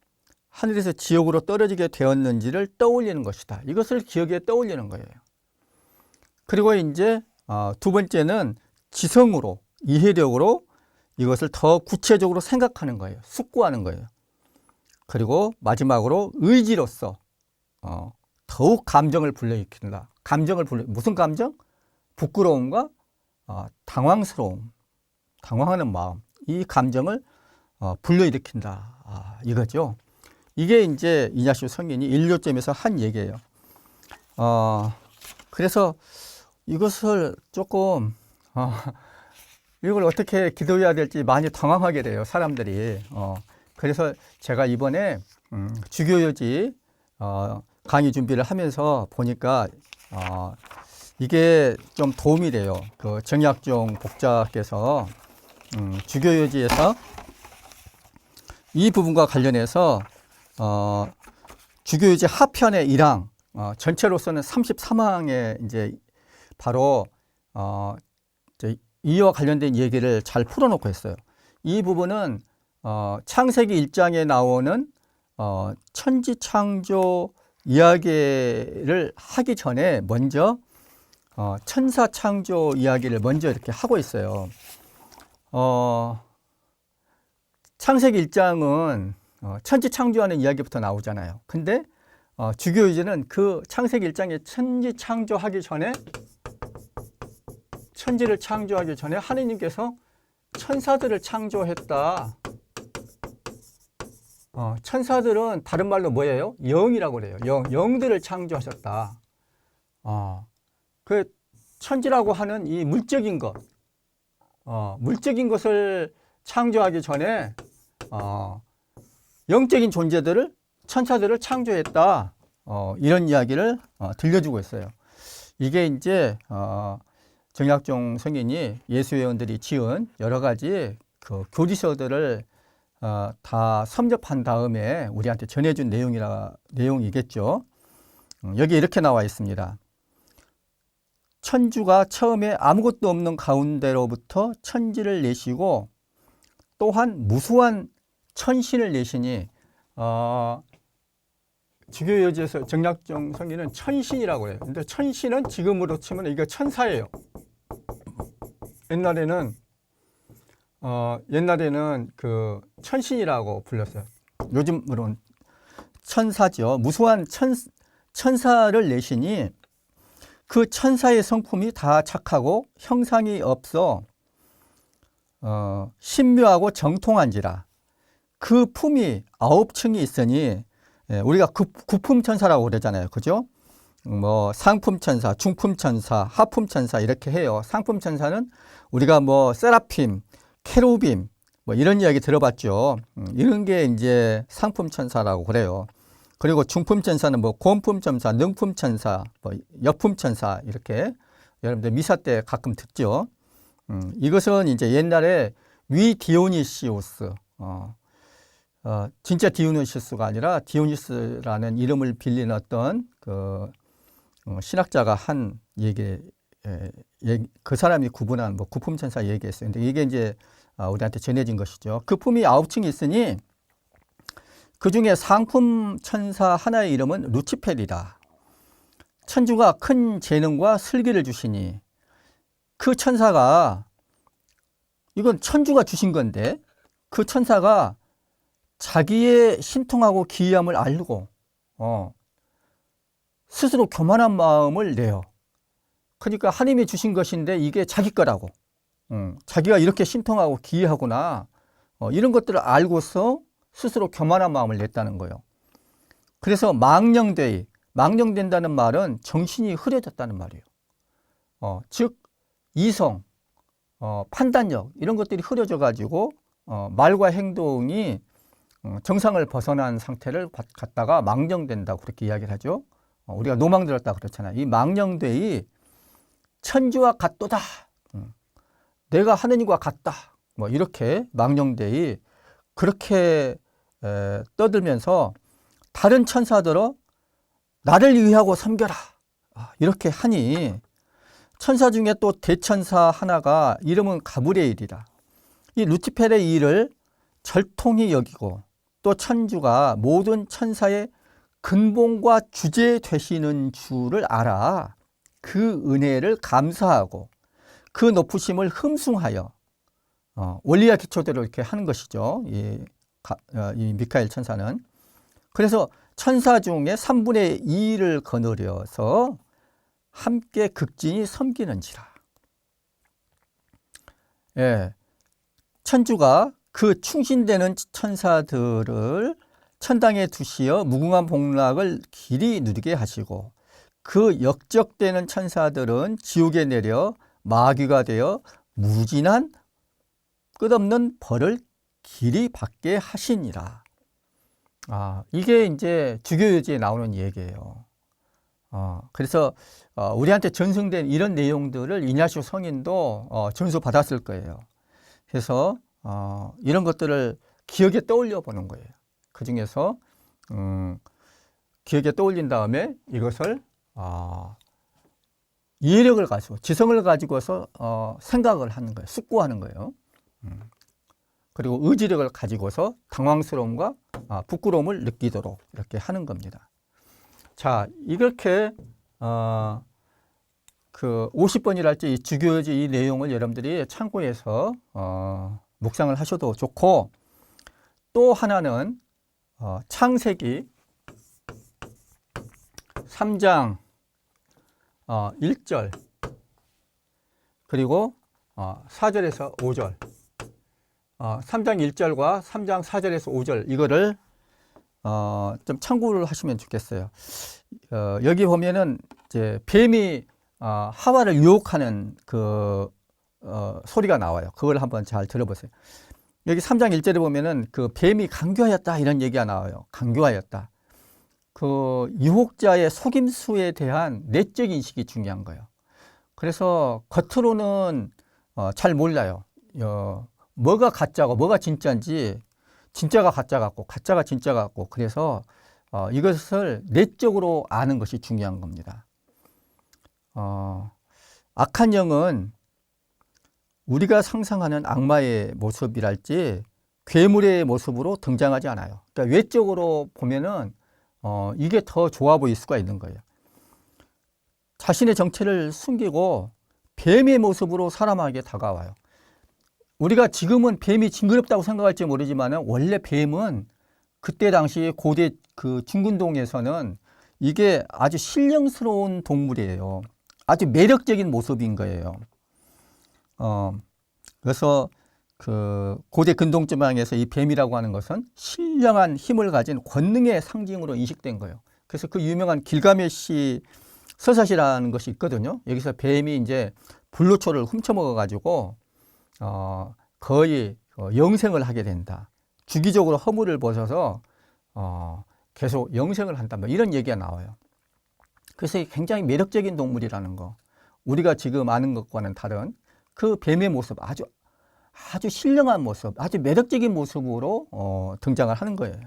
Speaker 1: 하늘에서 지옥으로 떨어지게 되었는지를 떠올리는 것이다. 이것을 기억에 떠올리는 거예요. 그리고 이제 두 번째는 지성으로, 이해력으로 이것을 더 구체적으로 생각하는 거예요. 숙고하는 거예요. 그리고 마지막으로 의지로서 더욱 감정을 불러일으킨다. 무슨 감정? 부끄러움과 당황스러움, 당황하는 마음, 이 감정을 불러일으킨다. 이거죠. 이게 이제 이냐시오 성인이 일요점에서 한 얘기예요. 그래서 이것을 조금 이걸 어떻게 기도해야 될지 많이 당황하게 돼요, 사람들이. 그래서 제가 이번에 주교요지 강의 준비를 하면서 보니까 이게 좀 도움이 돼요. 그 정약종 복자께서 주교요지에서 이 부분과 관련해서 주교요지 하편의 1항 전체로서는 33항에 이제 바로 이와 관련된 얘기를 잘 풀어놓고 했어요. 이 부분은 창세기 1장에 나오는 천지창조 이야기를 하기 전에 먼저 천사창조 이야기를 먼저 이렇게 하고 있어요. 창세기 1장은 천지창조하는 이야기부터 나오잖아요. 근데 주교유지는 그 창세기 1장에 천지를 창조하기 전에 하느님께서 천사들을 창조했다. 천사들은 다른 말로 뭐예요? 영이라고 그래요. 영들을 창조하셨다. 그 천지라고 하는 이 물적인 것, 물적인 것을 창조하기 전에 영적인 존재들을 천사들을 창조했다. 이런 이야기를 들려주고 있어요. 이게 이제 정약종 성인이 예수회원들이 지은 여러 가지 그 교지서들을 다 섭렵한 다음에 우리한테 전해준 내용이겠죠. 여기 이렇게 나와 있습니다. 천주가 처음에 아무것도 없는 가운데로부터 천지를 내시고 또한 무수한 천신을 내시니 주교요지에서 정약종 성인은 천신이라고 해요. 근데 천신은 지금으로 치면 이게 천사예요. 옛날에는 그 천신이라고 불렀어요. 요즘으로는 천사죠. 무수한 천사를 내시니 그 천사의 성품이 다 착하고 형상이 없어 신묘하고 정통한지라. 그 품이 9층이 있으니 우리가 구품천사라고 그러잖아요. 그죠? 뭐 상품천사, 중품천사, 하품천사 이렇게 해요. 상품천사는 우리가 뭐 세라핌, 케루빔 뭐 이런 이야기 들어봤죠. 이런 게 이제 상품천사라고 그래요. 그리고 중품천사는 뭐 고음품천사, 능품천사, 뭐 여품천사 이렇게 여러분들 미사 때 가끔 듣죠. 이것은 이제 옛날에 디오니시우스 진짜 디오니시스가 아니라 디오니스라는 이름을 빌린 어떤 그 신학자가 한 그 사람이 구분한 뭐 구품천사 얘기했어요. 근데 이게 이제 우리한테 전해진 것이죠. 그 품이 9층이 있으니 그 중에 상품천사 하나의 이름은 루치펠이다. 천주가 큰 재능과 슬기를 주시니 그 천사가 이건 천주가 주신 건데 그 천사가 자기의 신통하고 기이함을 알고 스스로 교만한 마음을 내요. 그러니까 하나님이 주신 것인데 이게 자기 거라고 자기가 이렇게 신통하고 기이하구나, 이런 것들을 알고서 스스로 교만한 마음을 냈다는 거예요. 그래서 망령된다는 말은 정신이 흐려졌다는 말이에요. 즉 이성, 판단력 이런 것들이 흐려져 가지고 말과 행동이 정상을 벗어난 상태를 갖다가 망령된다고 그렇게 이야기를 하죠. 우리가 노망들었다 그렇잖아요. 이 망령되이 천지와 같도다. 내가 하느님과 같다. 뭐 이렇게 망령되이 그렇게 떠들면서 다른 천사들어 나를 위하고 섬겨라. 이렇게 하니 천사 중에 또 대천사 하나가 이름은 가브리엘이라. 이 루치펠의 일을 절통히 여기고 또 천주가 모든 천사의 근본과 주제 되시는 줄을 알아 그 은혜를 감사하고 그 높으심을 흠숭하여 원리와 기초대로 이렇게 하는 것이죠. 이 미카엘 천사는. 그래서 천사 중에 3분의 2를 거느려서 함께 극진히 섬기는지라. 예, 천주가 그 충신되는 천사들을 천당에 두시어 무궁한 복락을 길이 누리게 하시고 그 역적되는 천사들은 지옥에 내려 마귀가 되어 무진한 끝없는 벌을 길이 받게 하시니라. 이게 이제 주교유지에 나오는 얘기예요. 그래서 우리한테 전승된 이런 내용들을 이냐시오 성인도 전수 받았을 거예요. 그래서 이런 것들을 기억에 떠올려 보는 거예요. 그 중에서 기억에 떠올린 다음에 이것을 이해력을 가지고 지성을 가지고서 생각을 하는 거예요. 숙고하는 거예요. 그리고 의지력을 가지고서 당황스러움과 부끄러움을 느끼도록 이렇게 하는 겁니다. 자, 이렇게 그 50번이랄지 이 주교지 이 내용을 여러분들이 참고해서 묵상을 하셔도 좋고, 또 하나는 창세기 3장 1절 그리고 4절에서 5절 3장 1절과 3장 4절에서 5절 이거를 좀 참고를 하시면 좋겠어요. 여기 보면은 이제 뱀이 하와를 유혹하는 그 소리가 나와요. 그걸 한번 잘 들어보세요. 여기 3장 1절에 보면은 그 뱀이 강교하였다 이런 얘기가 나와요. 강교하였다. 그 유혹자의 속임수에 대한 내적 인식이 중요한 거예요. 그래서 겉으로는 잘 몰라요. 뭐가 가짜고 뭐가 진짜인지, 진짜가 가짜 같고 가짜가 진짜 같고, 그래서 이것을 내적으로 아는 것이 중요한 겁니다. 악한 영은 우리가 상상하는 악마의 모습이랄지 괴물의 모습으로 등장하지 않아요. 그러니까 외적으로 보면은 이게 더 좋아 보일 수가 있는 거예요. 자신의 정체를 숨기고 뱀의 모습으로 사람에게 다가와요. 우리가 지금은 뱀이 징그럽다고 생각할지 모르지만 원래 뱀은 그때 당시 고대 그 중근동에서는 이게 아주 신령스러운 동물이에요. 아주 매력적인 모습인 거예요. 그래서 그 고대 근동지방에서 이 뱀이라고 하는 것은 신령한 힘을 가진 권능의 상징으로 인식된 거예요. 그래서 그 유명한 길가메시 서사시라는 것이 있거든요. 여기서 뱀이 이제 불로초를 훔쳐먹어 가지고 거의 영생을 하게 된다. 주기적으로 허물을 벗어서 계속 영생을 한다. 뭐 이런 얘기가 나와요. 그래서 굉장히 매력적인 동물이라는 거. 우리가 지금 아는 것과는 다른 그 뱀의 모습, 아주 신령한 모습, 아주 매력적인 모습으로 등장을 하는 거예요.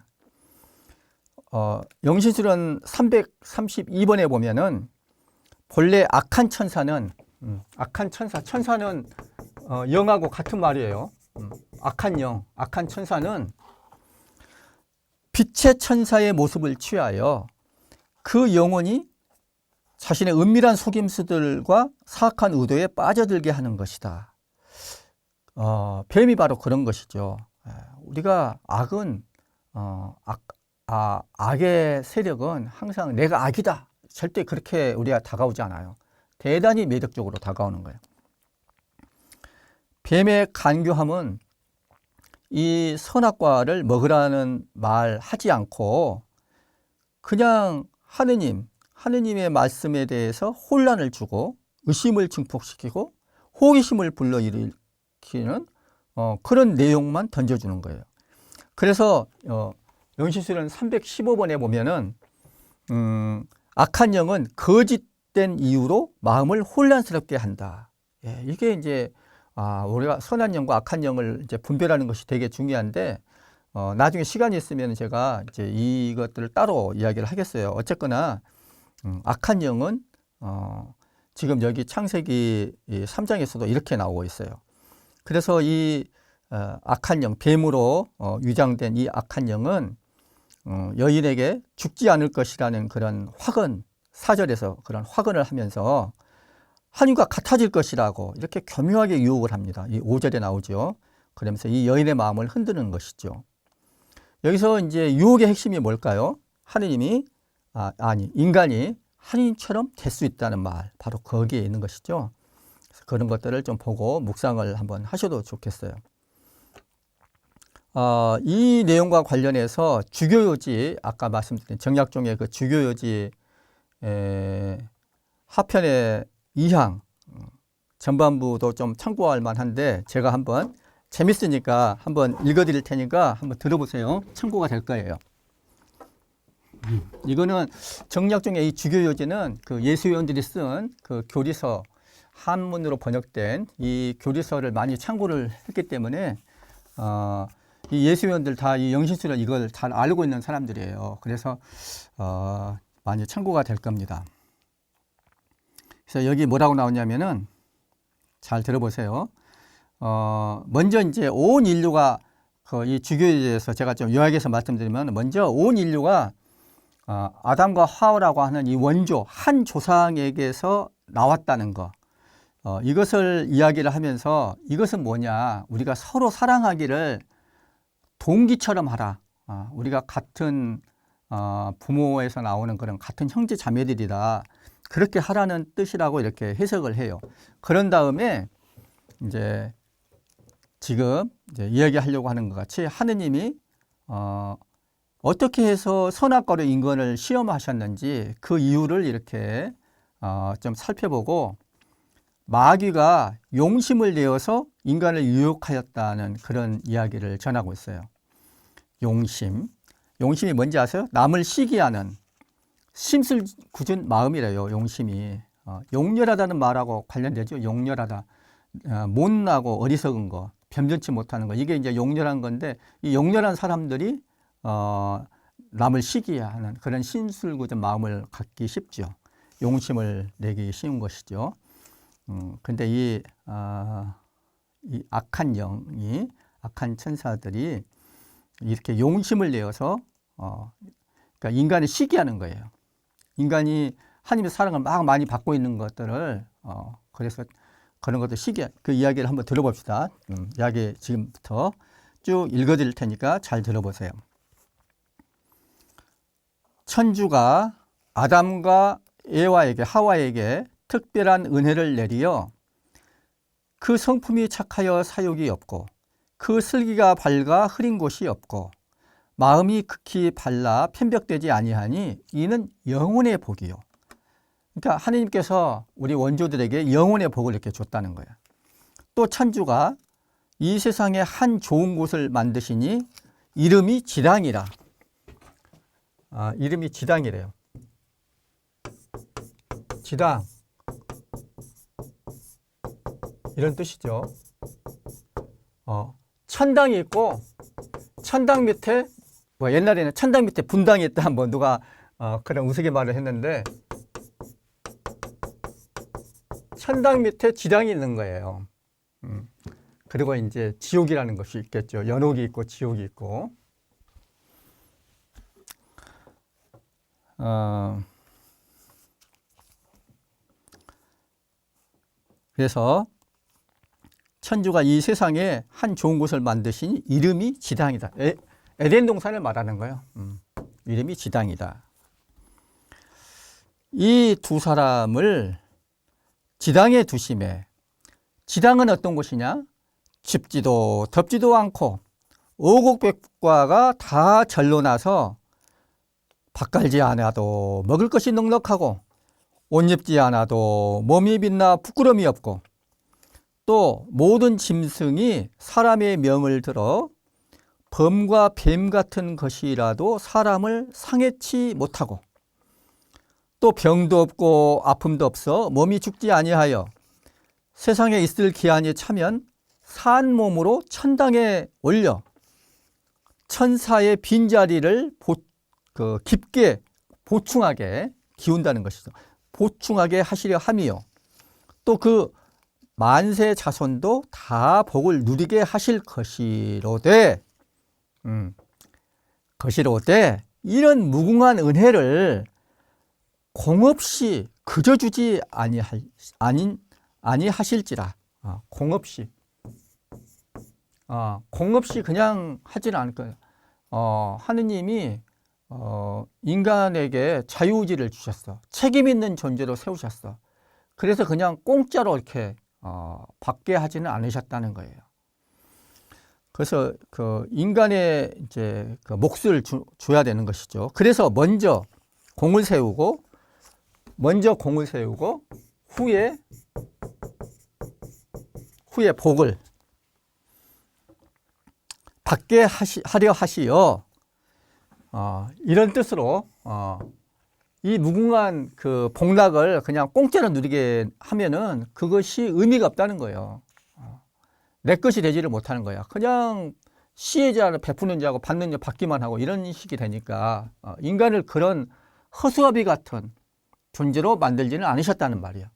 Speaker 1: 영신술은 332번에 보면은 본래 악한 천사는 천사는 영하고 같은 말이에요. 악한 영, 악한 천사는 빛의 천사의 모습을 취하여 그 영혼이 자신의 은밀한 속임수들과 사악한 의도에 빠져들게 하는 것이다. 뱀이 바로 그런 것이죠. 우리가 악의 세력은 항상 내가 악이다. 절대 그렇게 우리가 다가오지 않아요. 대단히 매력적으로 다가오는 거예요. 뱀의 간교함은 이 선악과를 먹으라는 말 하지 않고 그냥 하느님의 말씀에 대해서 혼란을 주고 의심을 증폭시키고 호기심을 불러일으키는 그런 내용만 던져주는 거예요. 그래서 영신술은 315번에 보면은 악한 영은 거짓된 이유로 마음을 혼란스럽게 한다. 예, 이게 이제 우리가 선한 영과 악한 영을 이제 분별하는 것이 되게 중요한데 나중에 시간이 있으면 제가 이제 이것들을 따로 이야기를 하겠어요. 어쨌거나 악한 영은 지금 여기 창세기 3장에서도 이렇게 나오고 있어요. 그래서 이 악한 영, 뱀으로 위장된 이 악한 영은 여인에게 죽지 않을 것이라는 그런 확언, 4절에서 그런 확언을 하면서 하나님과 같아질 것이라고 이렇게 교묘하게 유혹을 합니다. 이 5절에 나오죠. 그러면서 이 여인의 마음을 흔드는 것이죠. 여기서 이제 유혹의 핵심이 뭘까요? 인간이 하나님처럼 될 수 있다는 말, 바로 거기에 있는 것이죠. 그래서 그런 것들을 좀 보고 묵상을 한번 하셔도 좋겠어요. 이 내용과 관련해서 주교요지, 아까 말씀드린 정약종의 그 주교요지 하편의 2항 전반부도 좀 참고할 만한데 제가 한번 재밌으니까 한번 읽어드릴 테니까 한번 들어보세요. 참고가 될 거예요. 이거는 정약종의 이 주교요지는 그 예수위원들이 쓴 그 교리서, 한문으로 번역된 이 교리서를 많이 참고를 했기 때문에 이 예수위원들 다 이 영신술을 이걸 잘 알고 있는 사람들이에요. 그래서 많이 참고가 될 겁니다. 그래서 여기 뭐라고 나오냐면은 잘 들어보세요. 먼저 이제 온 인류가 이 주교에 대해서 제가 좀 요약해서 말씀드리면 먼저 온 인류가 아담과 하와라고 하는 이 원조 한 조상에게서 나왔다는 거, 이것을 이야기를 하면서 이것은 뭐냐, 우리가 서로 사랑하기를 동기처럼 하라. 우리가 같은 부모에서 나오는 그런 같은 형제 자매들이다. 그렇게 하라는 뜻이라고 이렇게 해석을 해요. 그런 다음에 이제 지금 이제 이야기하려고 하는 것 같이 하느님이 어떻게 해서 선악과로 인간을 시험하셨는지 그 이유를 이렇게 좀 살펴보고 마귀가 용심을 내어서 인간을 유혹하였다는 그런 이야기를 전하고 있어요. 용심이 뭔지 아세요? 남을 시기하는 심술 굳은 마음이래요. 용심이 용렬하다는 말하고 관련되죠. 용렬하다, 못나고 어리석은 거, 변변치 못하는 거, 이게 이제 용렬한 건데 이 용렬한 사람들이 남을 시기하는 그런 심술 굳은 마음을 갖기 쉽죠. 용심을 내기 쉬운 것이죠. 근데 이 악한 영이, 악한 천사들이 이렇게 용심을 내어서 그러니까 인간을 시기하는 거예요. 인간이 하나님의 사랑을 막 많이 받고 있는 것들을 그래서 그런 것도 그 이야기를 한번 들어봅시다. 이야기 지금부터 쭉 읽어드릴 테니까 잘 들어보세요. 천주가 아담과 하와에게 특별한 은혜를 내리어 그 성품이 착하여 사욕이 없고 그 슬기가 밝아 흐린 곳이 없고 마음이 극히 발라 편벽되지 아니하니 이는 영혼의 복이요. 그러니까 하나님께서 우리 원조들에게 영혼의 복을 이렇게 줬다는 거예요. 또 천주가 이 세상에 한 좋은 곳을 만드시니 이름이 지당이라. 이름이 지당이래요. 지당, 이런 뜻이죠. 천당이 있고 천당 밑에 옛날에는 천당 밑에 분당이 있다 한번 누가 그런 우스갯말을 했는데 천당 밑에 지당이 있는 거예요. 그리고 이제 지옥이라는 것이 있겠죠. 연옥이 있고 지옥이 있고. 그래서 천주가 이 세상에 한 좋은 곳을 만드시니 이름이 지당이다. 에덴 동산을 말하는 거예요. 이름이 지당이다. 이 두 사람을 지당에 두심에, 지당은 어떤 곳이냐? 춥지도 덥지도 않고 오곡백과가 다 절로 나서 밥 갈지 않아도 먹을 것이 넉넉하고 옷 입지 않아도 몸이 빛나 부끄러움이 없고 또 모든 짐승이 사람의 명을 들어 범과 뱀 같은 것이라도 사람을 상해치 못하고 또 병도 없고 아픔도 없어 몸이 죽지 아니하여 세상에 있을 기한이 차면 산 몸으로 천당에 올려 천사의 빈자리를 깊게 보충하게 기운다는 것이죠. 보충하게 하시려 함이요. 또 그 만세 자손도 다 복을 누리게 하실 것이로되 이런 무궁한 은혜를 공없이 그저 주지 아니하실지라. 공없이 그냥 하지는 않을 거예요. 하느님이 인간에게 자유의지를 주셨어. 책임 있는 존재로 세우셨어. 그래서 그냥 공짜로 이렇게 받게 하지는 않으셨다는 거예요. 그래서 그 인간의 이제 그 몫을 줘야 되는 것이죠. 그래서 먼저 공을 세우고 후에 복을 받게 하려 하시어 이런 뜻으로 이 무궁한 그 복락을 그냥 공짜로 누리게 하면은 그것이 의미가 없다는 거예요. 내 것이 되지를 못하는 거야. 그냥 시혜자를 베푸는 자고 받는 자 받기만 하고 이런 식이 되니까 인간을 그런 허수아비 같은 존재로 만들지는 않으셨다는 말이야.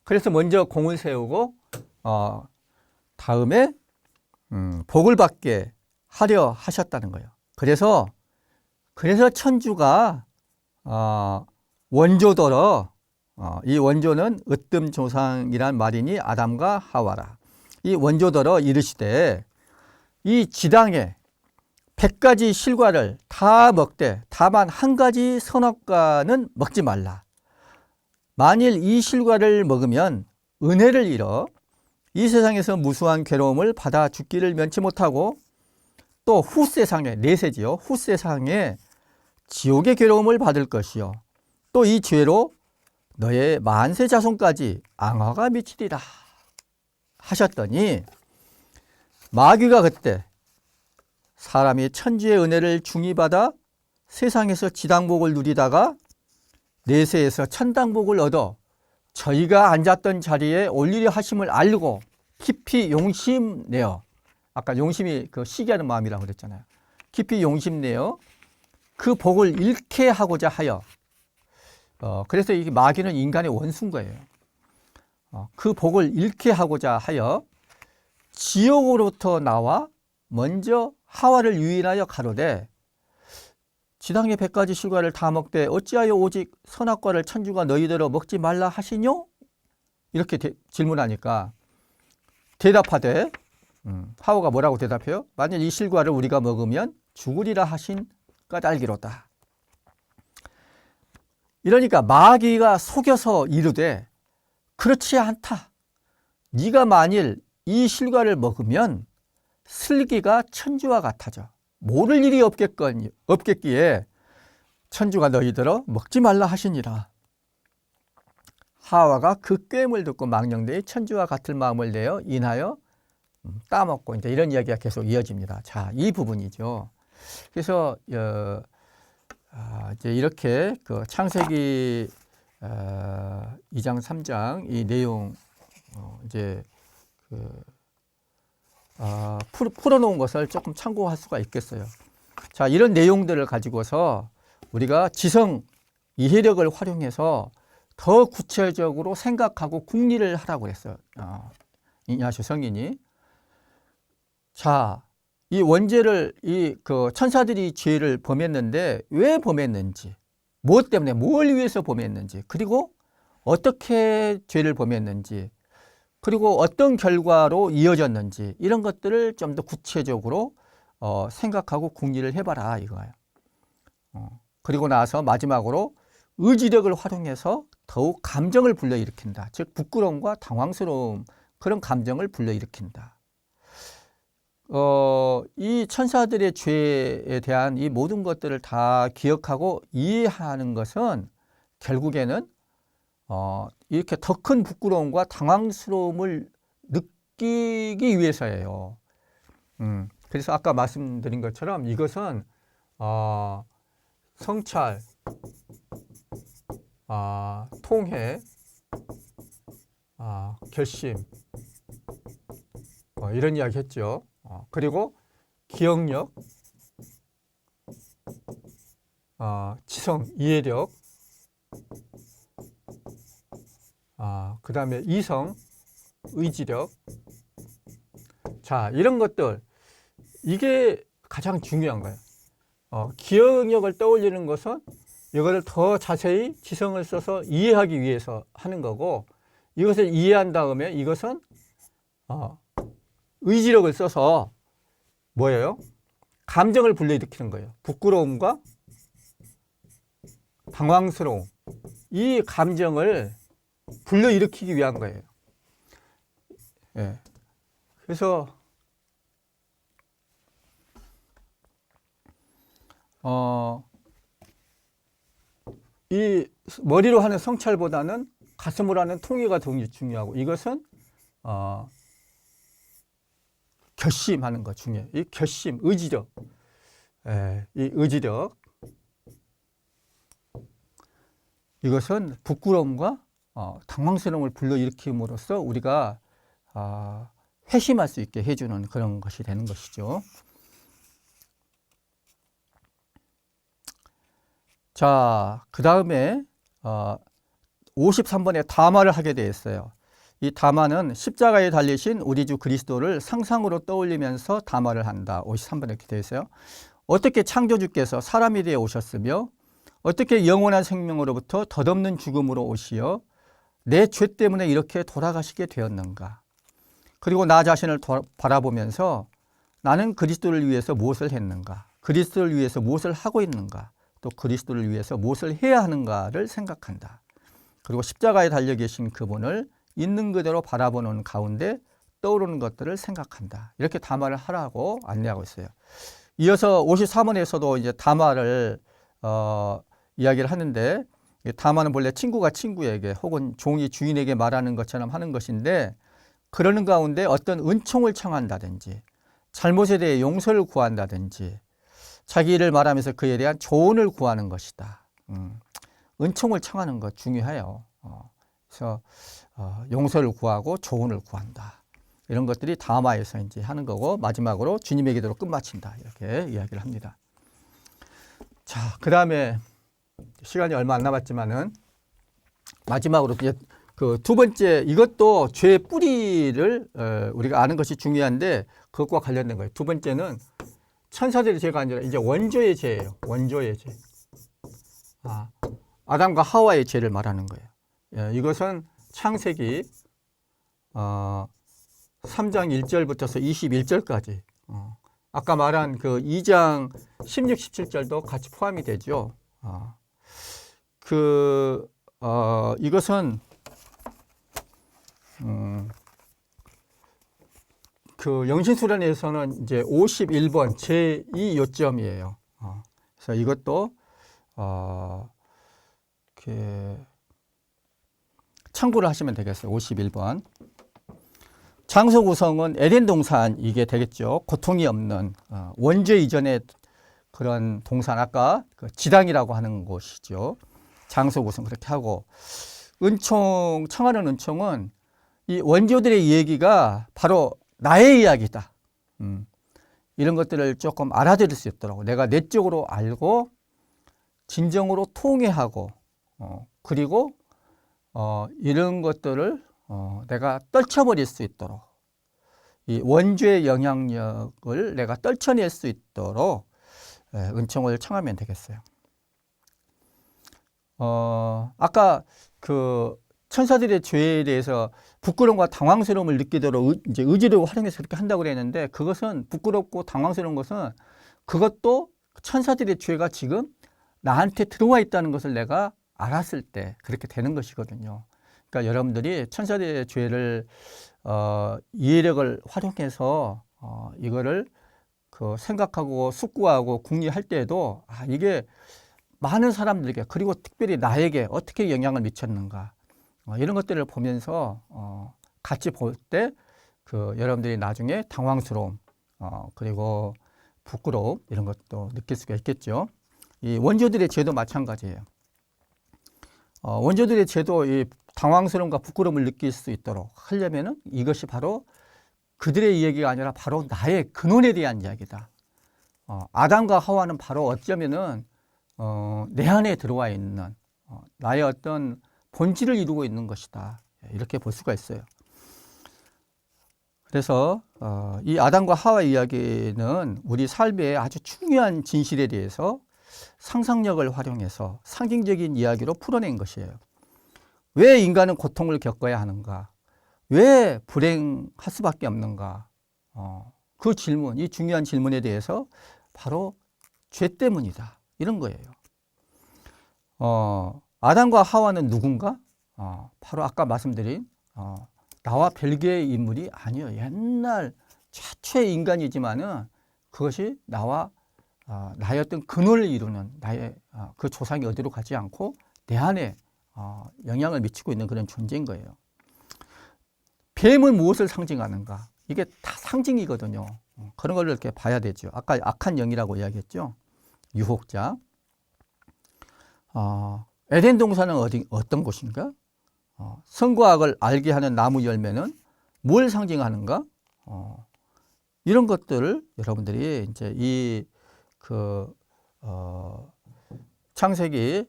Speaker 1: 그래서 먼저 공을 세우고 다음에 복을 받게 하려 하셨다는 거예요. 그래서 천주가 원조더러 이 원조는 으뜸조상이란 말이니 아담과 하와라. 이 원조더러 이르시되 이 지당에 100가지 실과를 다 먹되 다만 한 가지 선악과는 먹지 말라. 만일 이 실과를 먹으면 은혜를 잃어 이 세상에서 무수한 괴로움을 받아 죽기를 면치 못하고 또 후세상에 내세지요. 후세상에 지옥의 괴로움을 받을 것이요. 또 이 죄로 너의 만세 자손까지 앙화가 미치리라 하셨더니 마귀가 그때 사람이 천주의 은혜를 중히 받아 세상에서 지당복을 누리다가 내세에서 천당복을 얻어 저희가 앉았던 자리에 올리려 하심을 알고 깊이 용심내어, 아까 용심이 그 시기하는 마음이라고 그랬잖아요. 깊이 용심내어 그 복을 잃게 하고자 하여 그래서 이 마귀는 인간의 원수인 거예요. 그 복을 잃게 하고자 하여 지옥으로부터 나와 먼저 하와를 유인하여 가로되 지당의 100가지 실과를 다 먹되 어찌하여 오직 선악과를 천주가 너희대로 먹지 말라 하시뇨? 이렇게 질문하니까 대답하되 하와가 뭐라고 대답해요? 만일 이 실과를 우리가 먹으면 죽으리라 하신 까닭이로다. 이러니까 마귀가 속여서 이르되 그렇지 않다. 네가 만일 이 실과를 먹으면 슬기가 천주와 같아져. 모를 일이 없겠기에 천주가 너희들어 먹지 말라 하시니라. 하와가 그 꾀임을 듣고 망령되이 천주와 같을 마음을 내어 인하여 따먹고 이제 이런 이야기가 계속 이어집니다. 자, 이 부분이죠. 그래서 이제 이렇게 그 창세기 2장 3장 이 내용 이제 풀어놓은 것을 조금 참고할 수가 있겠어요. 자, 이런 내용들을 가지고서 우리가 지성 이해력을 활용해서 더 구체적으로 생각하고 궁리를 하라고 했어요. 이냐수 성인이. 자, 이 원죄를 그 천사들이 죄를 범했는데 왜 범했는지, 무엇 때문에, 뭘 위해서 범했는지, 그리고 어떻게 죄를 범했는지, 그리고 어떤 결과로 이어졌는지 이런 것들을 좀 더 구체적으로 생각하고 궁리를 해봐라 이거예요. 그리고 나서 마지막으로 의지력을 활용해서 더욱 감정을 불러일으킨다. 즉 부끄러움과 당황스러움 그런 감정을 불러일으킨다. 이 천사들의 죄에 대한 이 모든 것들을 다 기억하고 이해하는 것은 결국에는 이렇게 더 큰 부끄러움과 당황스러움을 느끼기 위해서예요. 그래서 아까 말씀드린 것처럼 이것은 성찰, 통해, 결심, 이런 이야기 했죠. 그리고 기억력, 지성, 이해력, 그 다음에 이성, 의지력. 자, 이런 것들, 이게 가장 중요한 거예요. 기억력을 떠올리는 것은 이거를 더 자세히 지성을 써서 이해하기 위해서 하는 거고, 이것을 이해한 다음에 이것은 의지력을 써서 뭐예요? 감정을 불러일으키는 거예요. 부끄러움과 당황스러움, 이 감정을 불러일으키기 위한 거예요. 예. 그래서 이 머리로 하는 성찰보다는 가슴으로 하는 통해가 더 중요하고, 이것은 결심하는 거 중요해요. 이 결심, 의지력, 이 의지력, 이것은 부끄러움과 당황스러움을 불러일으킴으로써 우리가 회심할 수 있게 해주는 그런 것이 되는 것이죠. 자, 그 다음에 53번에 담화를 하게 되어 있어요. 이 담화는 십자가에 달리신 우리 주 그리스도를 상상으로 떠올리면서 담화를 한다. 53번에 이렇게 되어 있어요. 어떻게 창조주께서 사람이 되어 오셨으며 어떻게 영원한 생명으로부터 덧없는 죽음으로 오시어 내 죄 때문에 이렇게 돌아가시게 되었는가. 그리고 나 자신을 바라보면서 나는 그리스도를 위해서 무엇을 했는가, 그리스도를 위해서 무엇을 하고 있는가, 또 그리스도를 위해서 무엇을 해야 하는가를 생각한다. 그리고 십자가에 달려 계신 그분을 있는 그대로 바라보는 가운데 떠오르는 것들을 생각한다. 이렇게 담화를 하라고 안내하고 있어요. 이어서 53원에서도 이제 담화를 이야기를 하는데, 담화는 본래 친구가 친구에게 혹은 종이 주인에게 말하는 것처럼 하는 것인데, 그러는 가운데 어떤 은총을 청한다든지 잘못에 대해 용서를 구한다든지 자기 일을 말하면서 그에 대한 조언을 구하는 것이다. 은총을 청하는 것 중요해요. 그래서 용서를 구하고 조언을 구한다. 이런 것들이 담화에서 이제 하는 거고, 마지막으로 주님의 기도로 끝마친다. 이렇게 이야기를 합니다. 자, 그 다음에 시간이 얼마 안 남았지만은 마지막으로 이제 그 두 번째, 이것도 죄의 뿌리를 우리가 아는 것이 중요한데 그것과 관련된 거예요. 두 번째는 천사들의 죄가 아니라 이제 원조의 죄예요. 원조의 죄. 아담과 하와의 죄를 말하는 거예요. 이것은 창세기 3장 1절부터 21절까지, 아까 말한 그 2장 16, 17절도 같이 포함이 되죠. 이것은 그 영신수련에서는 이제 51번 제2 요점이에요. 그래서 이것도 참고를 하시면 되겠어요. 51번. 장소 구성은 에덴 동산 이게 되겠죠. 고통이 없는 원죄 이전의 그런 동산, 아까 그 지당이라고 하는 곳이죠. 장소 구성 그렇게 하고, 은총, 청하는 은총은 이 원조들의 얘기가 바로 나의 이야기다. 이런 것들을 조금 알아들을 수 있도록 내가 내적으로 알고 진정으로 통회하고, 그리고 이런 것들을 내가 떨쳐버릴 수 있도록, 이 원죄의 영향력을 내가 떨쳐낼 수 있도록 은총을 청하면 되겠어요. 아까 그 천사들의 죄에 대해서 부끄러움과 당황스러움을 느끼도록 이제 의지를 활용해서 그렇게 한다고 그랬는데, 그것은 부끄럽고 당황스러운 것은 그것도 천사들의 죄가 지금 나한테 들어와 있다는 것을 내가 알았을 때 그렇게 되는 것이거든요. 그러니까 여러분들이 천사들의 죄를 이해력을 활용해서 이거를 그 생각하고 숙고하고 궁리할 때에도 이게 많은 사람들에게 그리고 특별히 나에게 어떻게 영향을 미쳤는가 이런 것들을 보면서 같이 볼 때 그 여러분들이 나중에 당황스러움 그리고 부끄러움 이런 것도 느낄 수가 있겠죠. 이 원조들의 죄도 마찬가지예요. 원조들의 죄도 이 당황스러움과 부끄러움을 느낄 수 있도록 하려면은 이것이 바로 그들의 이야기가 아니라 바로 나의 근원에 대한 이야기다. 아담과 하와는 바로 어쩌면은 내 안에 들어와 있는 나의 어떤 본질을 이루고 있는 것이다. 이렇게 볼 수가 있어요. 그래서 이 아담과 하와 이야기는 우리 삶의 아주 중요한 진실에 대해서 상상력을 활용해서 상징적인 이야기로 풀어낸 것이에요. 왜 인간은 고통을 겪어야 하는가? 왜 불행할 수밖에 없는가? 그 질문, 이 중요한 질문에 대해서 바로 죄 때문이다. 이런 거예요. 아담과 하와는 누군가? 바로 아까 말씀드린 나와 별개의 인물이 아니에요. 옛날 최초의 인간이지만은 그것이 나의 어떤 근원을 이루는 나의 그 조상이 어디로 가지 않고 내 안에 영향을 미치고 있는 그런 존재인 거예요. 뱀은 무엇을 상징하는가? 이게 다 상징이거든요. 그런 걸 이렇게 봐야 되죠. 아까 악한 영이라고 이야기했죠. 유혹자. 에덴 동산은 어떤 곳인가? 선과 악을 알게 하는 나무 열매는 뭘 상징하는가? 이런 것들을 여러분들이 이제 창세기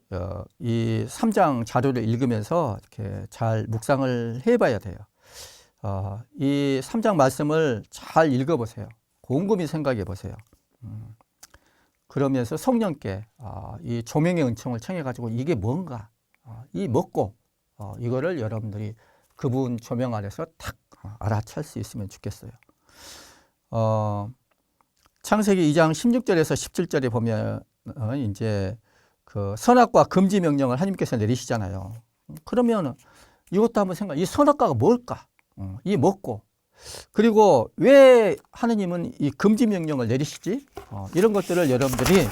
Speaker 1: 이 3장 자료를 읽으면서 이렇게 잘 묵상을 해봐야 돼요. 이 3장 말씀을 잘 읽어보세요. 곰곰이 생각해 보세요. 그러면서 성령께 이 조명의 은총을 청해가지고 이게 뭔가 이 먹고 이거를 여러분들이 그분 조명 아래서 탁 알아챌 수 있으면 좋겠어요. 창세기 2장 16절에서 17절에 보면 이제 그 선악과 금지 명령을 하나님께서 내리시잖아요. 그러면 이것도 한번 이 선악과가 뭘까? 이 먹고 그리고 왜 하느님은 이 금지 명령을 내리시지? 이런 것들을 여러분들이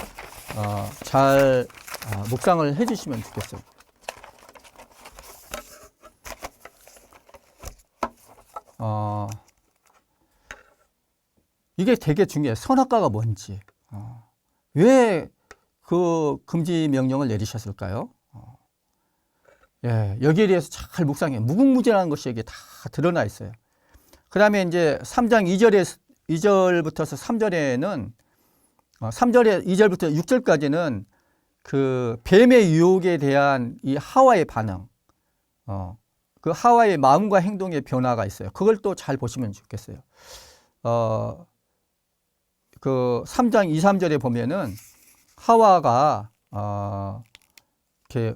Speaker 1: 잘 묵상을 해주시면 좋겠어요. 이게 되게 중요해요. 선악과가 뭔지. 왜 그 금지 명령을 내리셨을까요? 예, 여기에 대해서 잘 묵상해. 무궁무진한 것이 여기에 다 드러나 있어요. 그 다음에 이제 3장 2절부터서 3절에는 3절에 2절부터 6절까지는 그 뱀의 유혹에 대한 이 하와의 반응, 그 하와의 마음과 행동의 변화가 있어요. 그걸 또 잘 보시면 좋겠어요. 그 3장 2, 3절에 보면은 하와가 이렇게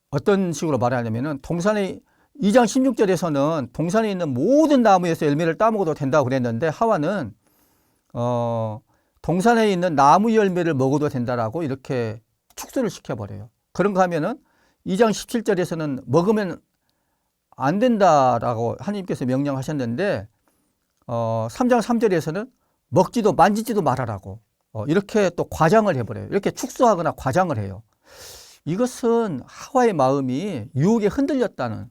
Speaker 1: 어떤 식으로 말하냐면은 동산의 2장 16절에서는 동산에 있는 모든 나무에서 열매를 따먹어도 된다고 그랬는데 하와는 동산에 있는 나무 열매를 먹어도 된다라고 이렇게 축소를 시켜버려요. 그런가 하면은 2장 17절에서는 먹으면 안 된다라고 하나님께서 명령하셨는데 3장 3절에서는 먹지도 만지지도 말아라고 이렇게 또 과장을 해버려요. 이렇게 축소하거나 과장을 해요. 이것은 하와의 마음이 유혹에 흔들렸다는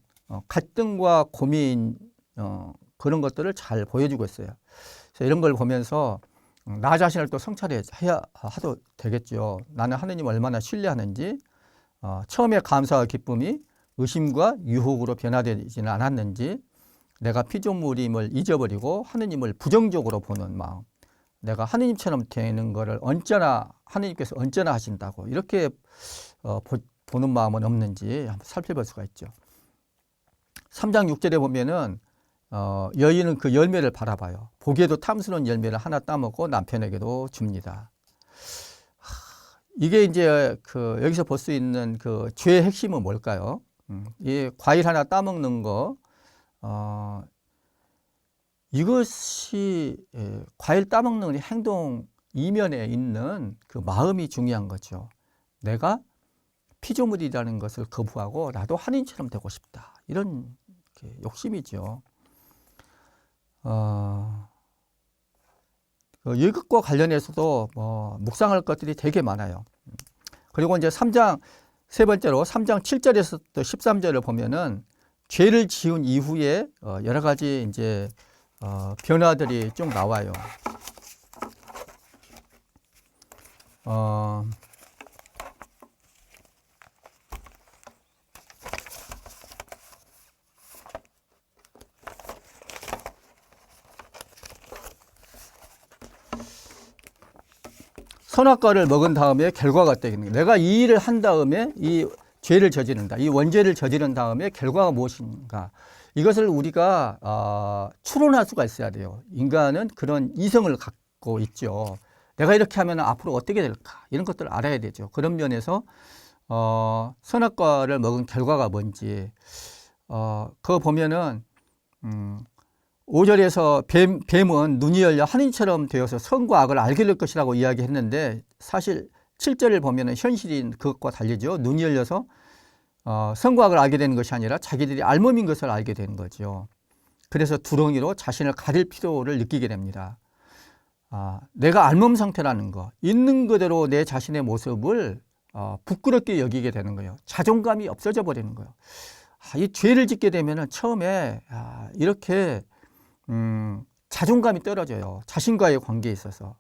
Speaker 1: 갈등과 고민 그런 것들을 잘 보여주고 있어요. 그래서 이런 걸 보면서 나 자신을 또 성찰해야 하도 되겠죠. 나는 하느님 얼마나 신뢰하는지 처음에 감사와 기쁨이 의심과 유혹으로 변화되지는 않았는지 내가 피조물임을 잊어버리고 하느님을 부정적으로 보는 마음 내가 하느님처럼 되는 것을 언제나 하느님께서 언제나 하신다고 이렇게 보는 마음은 없는지 한번 살펴볼 수가 있죠. 3장 6절에 보면은 여인은 그 열매를 바라봐요. 보기에도 탐스러운 열매를 하나 따먹고 남편에게도 줍니다. 이게 이제 그 여기서 볼 수 있는 그 죄의 핵심은 뭘까요? 이 과일 하나 따먹는 거 이것이 과일 따먹는 행동 이면에 있는 그 마음이 중요한 거죠. 내가 피조물이라는 것을 거부하고 나도 하나님처럼 되고 싶다. 이런 욕심이죠. 이것과 관련해서도 묵상할 것들이 되게 많아요. 그리고 이제 3장 세 번째로 3장 7절에서 또 13절을 보면은 죄를 지은 이후에 여러 가지 이제 변화들이 쭉 나와요. 선악과를 먹은 다음에 결과가 어떻게 되는 거예요? 내가 이 일을 한 다음에 이 죄를 저지른다. 이 원죄를 저지른 다음에 결과가 무엇인가? 이것을 우리가 추론할 수가 있어야 돼요. 인간은 그런 이성을 갖고 있죠. 내가 이렇게 하면 앞으로 어떻게 될까? 이런 것들을 알아야 되죠. 그런 면에서 선악과를 먹은 결과가 뭔지 그거 보면은 5절에서 뱀은 눈이 열려 하나님처럼 되어서 선과 악을 알게 될 것이라고 이야기했는데 사실 7절을 보면 현실인 그것과 달리죠. 눈이 열려서 선과 악을 알게 되는 것이 아니라 자기들이 알몸인 것을 알게 되는 거죠. 그래서 두렁이로 자신을 가릴 필요를 느끼게 됩니다. 내가 알몸 상태라는 거, 있는 그대로 내 자신의 모습을 부끄럽게 여기게 되는 거예요. 자존감이 없어져 버리는 거예요. 이 죄를 짓게 되면 처음에 이렇게 자존감이 떨어져요. 자신과의 관계에 있어서.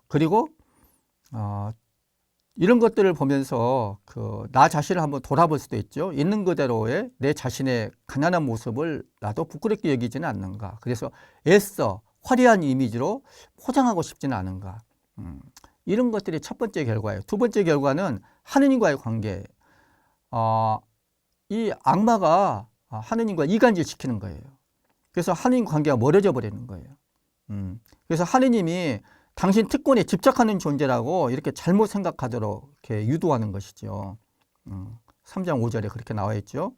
Speaker 1: 그리고 이런 것들을 보면서 나 자신을 한번 돌아볼 수도 있죠. 있는 그대로의 내 자신의 가난한 모습을 나도 부끄럽게 여기지는 않는가. 그래서 애써 화려한 이미지로 포장하고 싶지는 않은가. 이런 것들이 첫 번째 결과예요. 두 번째 결과는 하느님과의 관계. 이 악마가 하느님과 이간질 시키는 거예요. 그래서 하느님 관계가 멀어져 버리는 거예요. 그래서 하느님이 당신 특권에 집착하는 존재라고 이렇게 잘못 생각하도록 이렇게 유도하는 것이죠. 3장 5절에 그렇게 나와 있죠.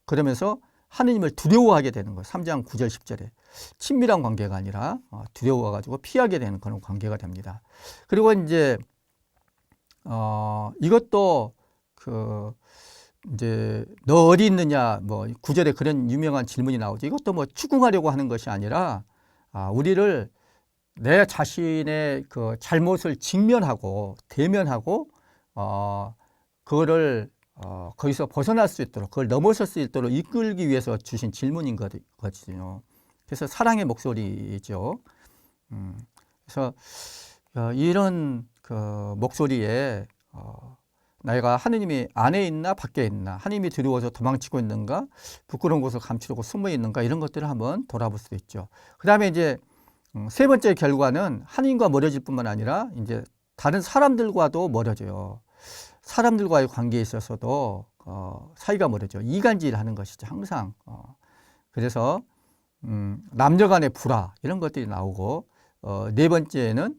Speaker 1: 그러면서 하느님을 두려워하게 되는 거예요. 3장 9절 10절에. 친밀한 관계가 아니라 두려워가지고 피하게 되는 그런 관계가 됩니다. 그리고 이제 이것도 이제 너 어디 있느냐 뭐 9절에 그런 유명한 질문이 나오죠. 이것도 뭐 추궁하려고 하는 것이 아니라 우리를 내 자신의 그 잘못을 직면하고 대면하고 그거를 거기서 벗어날 수 있도록 그걸 넘어설 수 있도록 이끌기 위해서 주신 질문인 거거든요. 그래서 사랑의 목소리죠. 그래서 이런 그 목소리에 내가 하느님이 안에 있나 밖에 있나, 하느님이 두려워서 도망치고 있는가, 부끄러운 곳을 감추려고 숨어 있는가, 이런 것들을 한번 돌아볼 수도 있죠. 그 다음에 이제 세 번째 결과는 하느님과 멀어질 뿐만 아니라 이제 다른 사람들과도 멀어져요. 사람들과의 관계에 있어서도 사이가 멀어져. 이간질 하는 것이죠, 항상. 그래서 남녀 간의 불화, 이런 것들이 나오고, 네 번째는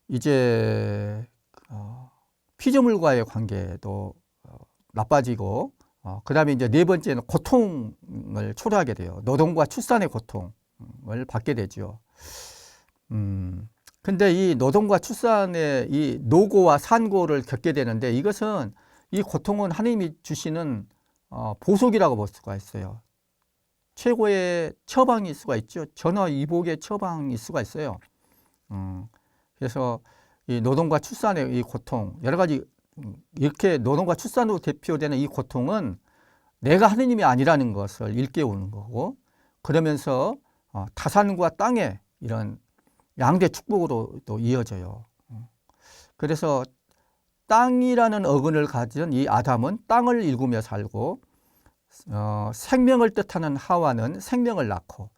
Speaker 1: 이제 피조물과의 관계도 나빠지고, 그 다음에 이제 네 번째는 고통을 초래하게 돼요. 노동과 출산의 고통을 받게 되죠. 근데 이 노동과 출산의 이 노고와 산고를 겪게 되는데 이것은 이 고통은 하나님이 주시는 보속이라고 볼 수가 있어요. 최고의 처방일 수가 있죠. 전화위복의 처방일 수가 있어요. 그래서 이 노동과 출산의 이 고통, 여러 가지 이렇게 노동과 출산으로 대표되는 이 고통은 내가 하느님이 아니라는 것을 일깨우는 거고, 그러면서 타산과 땅의 이런 양대 축복으로 또 이어져요. 그래서 땅이라는 어근을 가진 이 아담은 땅을 일구며 살고, 생명을 뜻하는 하와는 생명을 낳고,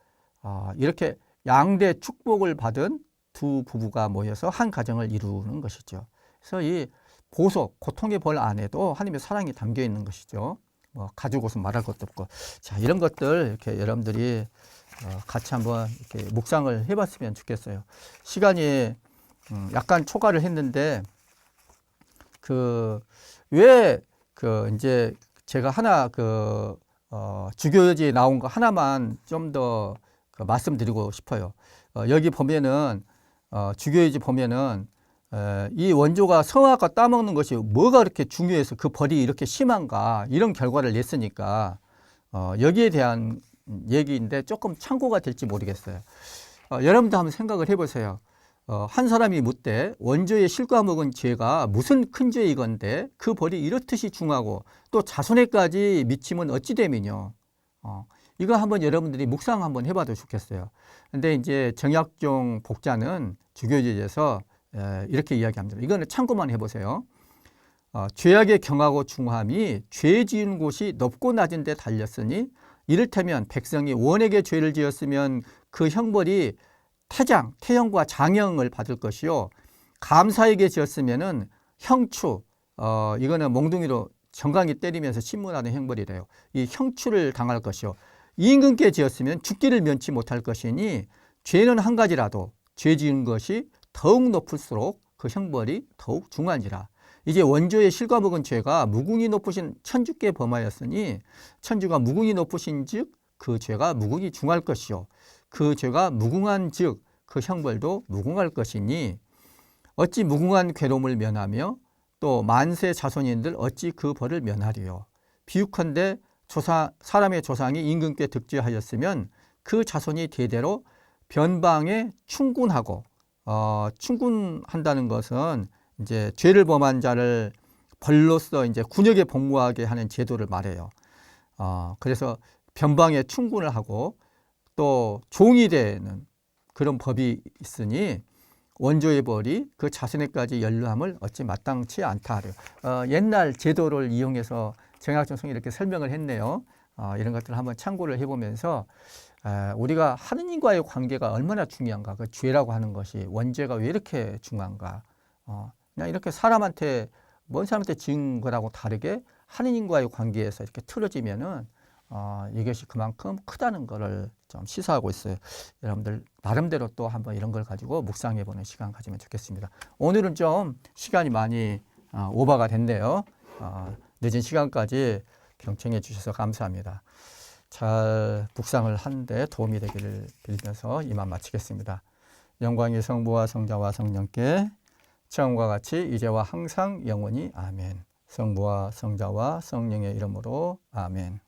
Speaker 1: 이렇게 양대 축복을 받은 두 부부가 모여서 한 가정을 이루는 것이죠. 그래서 이 보속, 고통의 벌 안에도 하나님의 사랑이 담겨 있는 것이죠. 뭐 가죽 옷은 말할 것도 없고. 자, 이런 것들 이렇게 여러분들이 같이 한번 이렇게 묵상을 해봤으면 좋겠어요. 시간이 약간 초과를 했는데 이제 제가 하나 주교여지에 나온 거 하나만 좀 더 말씀드리고 싶어요. 여기 보면은 주교여지 보면은 이 원조가 성악과 따먹는 것이 뭐가 그렇게 중요해서 그 벌이 이렇게 심한가, 이런 결과를 냈으니까 여기에 대한 얘기인데 조금 참고가 될지 모르겠어요. 여러분도 한번 생각을 해보세요. 한 사람이 묻되 원조의 실과 먹은 죄가 무슨 큰 죄이건데 그 벌이 이렇듯이 중하고 또 자손에까지 미치면 어찌 됨이뇨. 이거 한번 여러분들이 묵상 한번 해봐도 좋겠어요. 근데 이제 정약용 복자는 주교제에서 이렇게 이야기합니다. 이거는 참고만 해보세요. 죄악의 경하고 중함이 죄 지은 곳이 높고 낮은 데 달렸으니 이를테면 백성이 원에게 죄를 지었으면 그 형벌이 태형과 장형을 받을 것이요. 감사에게 지었으면은 형추, 이거는 몽둥이로 정강이 때리면서 신문하는 형벌이래요. 이 형추를 당할 것이요. 임금께 지었으면 죽기를 면치 못할 것이니 죄는 한 가지라도 죄 지은 것이 더욱 높을수록 그 형벌이 더욱 중하니라. 이제 원조의 실과 먹은 죄가 무궁히 높으신 천주께 범하였으니 천주가 무궁히 높으신 즉 그 죄가 무궁히 중할 것이요. 그 죄가 무궁한 즉 그 형벌도 무궁할 것이니 어찌 무궁한 괴로움을 면하며 또 만세 자손인들 어찌 그 벌을 면하리요. 비유컨대 사람의 조상이 임금께 득죄하였으면 그 자손이 대대로 변방에 충군하고 충군한다는 것은 이제 죄를 범한 자를 벌로서 이제 군역에 복무하게 하는 제도를 말해요. 그래서 변방에 충군을 하고 또 종이 되는 그런 법이 있으니 원조의 벌이 그 자손에까지 연루함을 어찌 마땅치 않다 하래요. 옛날 제도를 이용해서 정약용 성이 이렇게 설명을 했네요. 이런 것들을 한번 참고를 해보면서 우리가 하느님과의 관계가 얼마나 중요한가, 그 죄라고 하는 것이 원죄가 왜 이렇게 중요한가, 그냥 이렇게 먼 사람한테 지은 거라고 다르게 하느님과의 관계에서 이렇게 틀어지면은 이것이 그만큼 크다는 것을 좀 시사하고 있어요. 여러분들 나름대로 또 한번 이런 걸 가지고 묵상해보는 시간 가지면 좋겠습니다. 오늘은 좀 시간이 많이 오버가 됐네요. 늦은 시간까지 경청해 주셔서 감사합니다. 잘 묵상을 하는데 도움이 되기를 빌면서 이만 마치겠습니다. 영광이 성부와 성자와 성령께 처음과 같이 이제와 항상 영원히 아멘. 성부와 성자와 성령의 이름으로 아멘.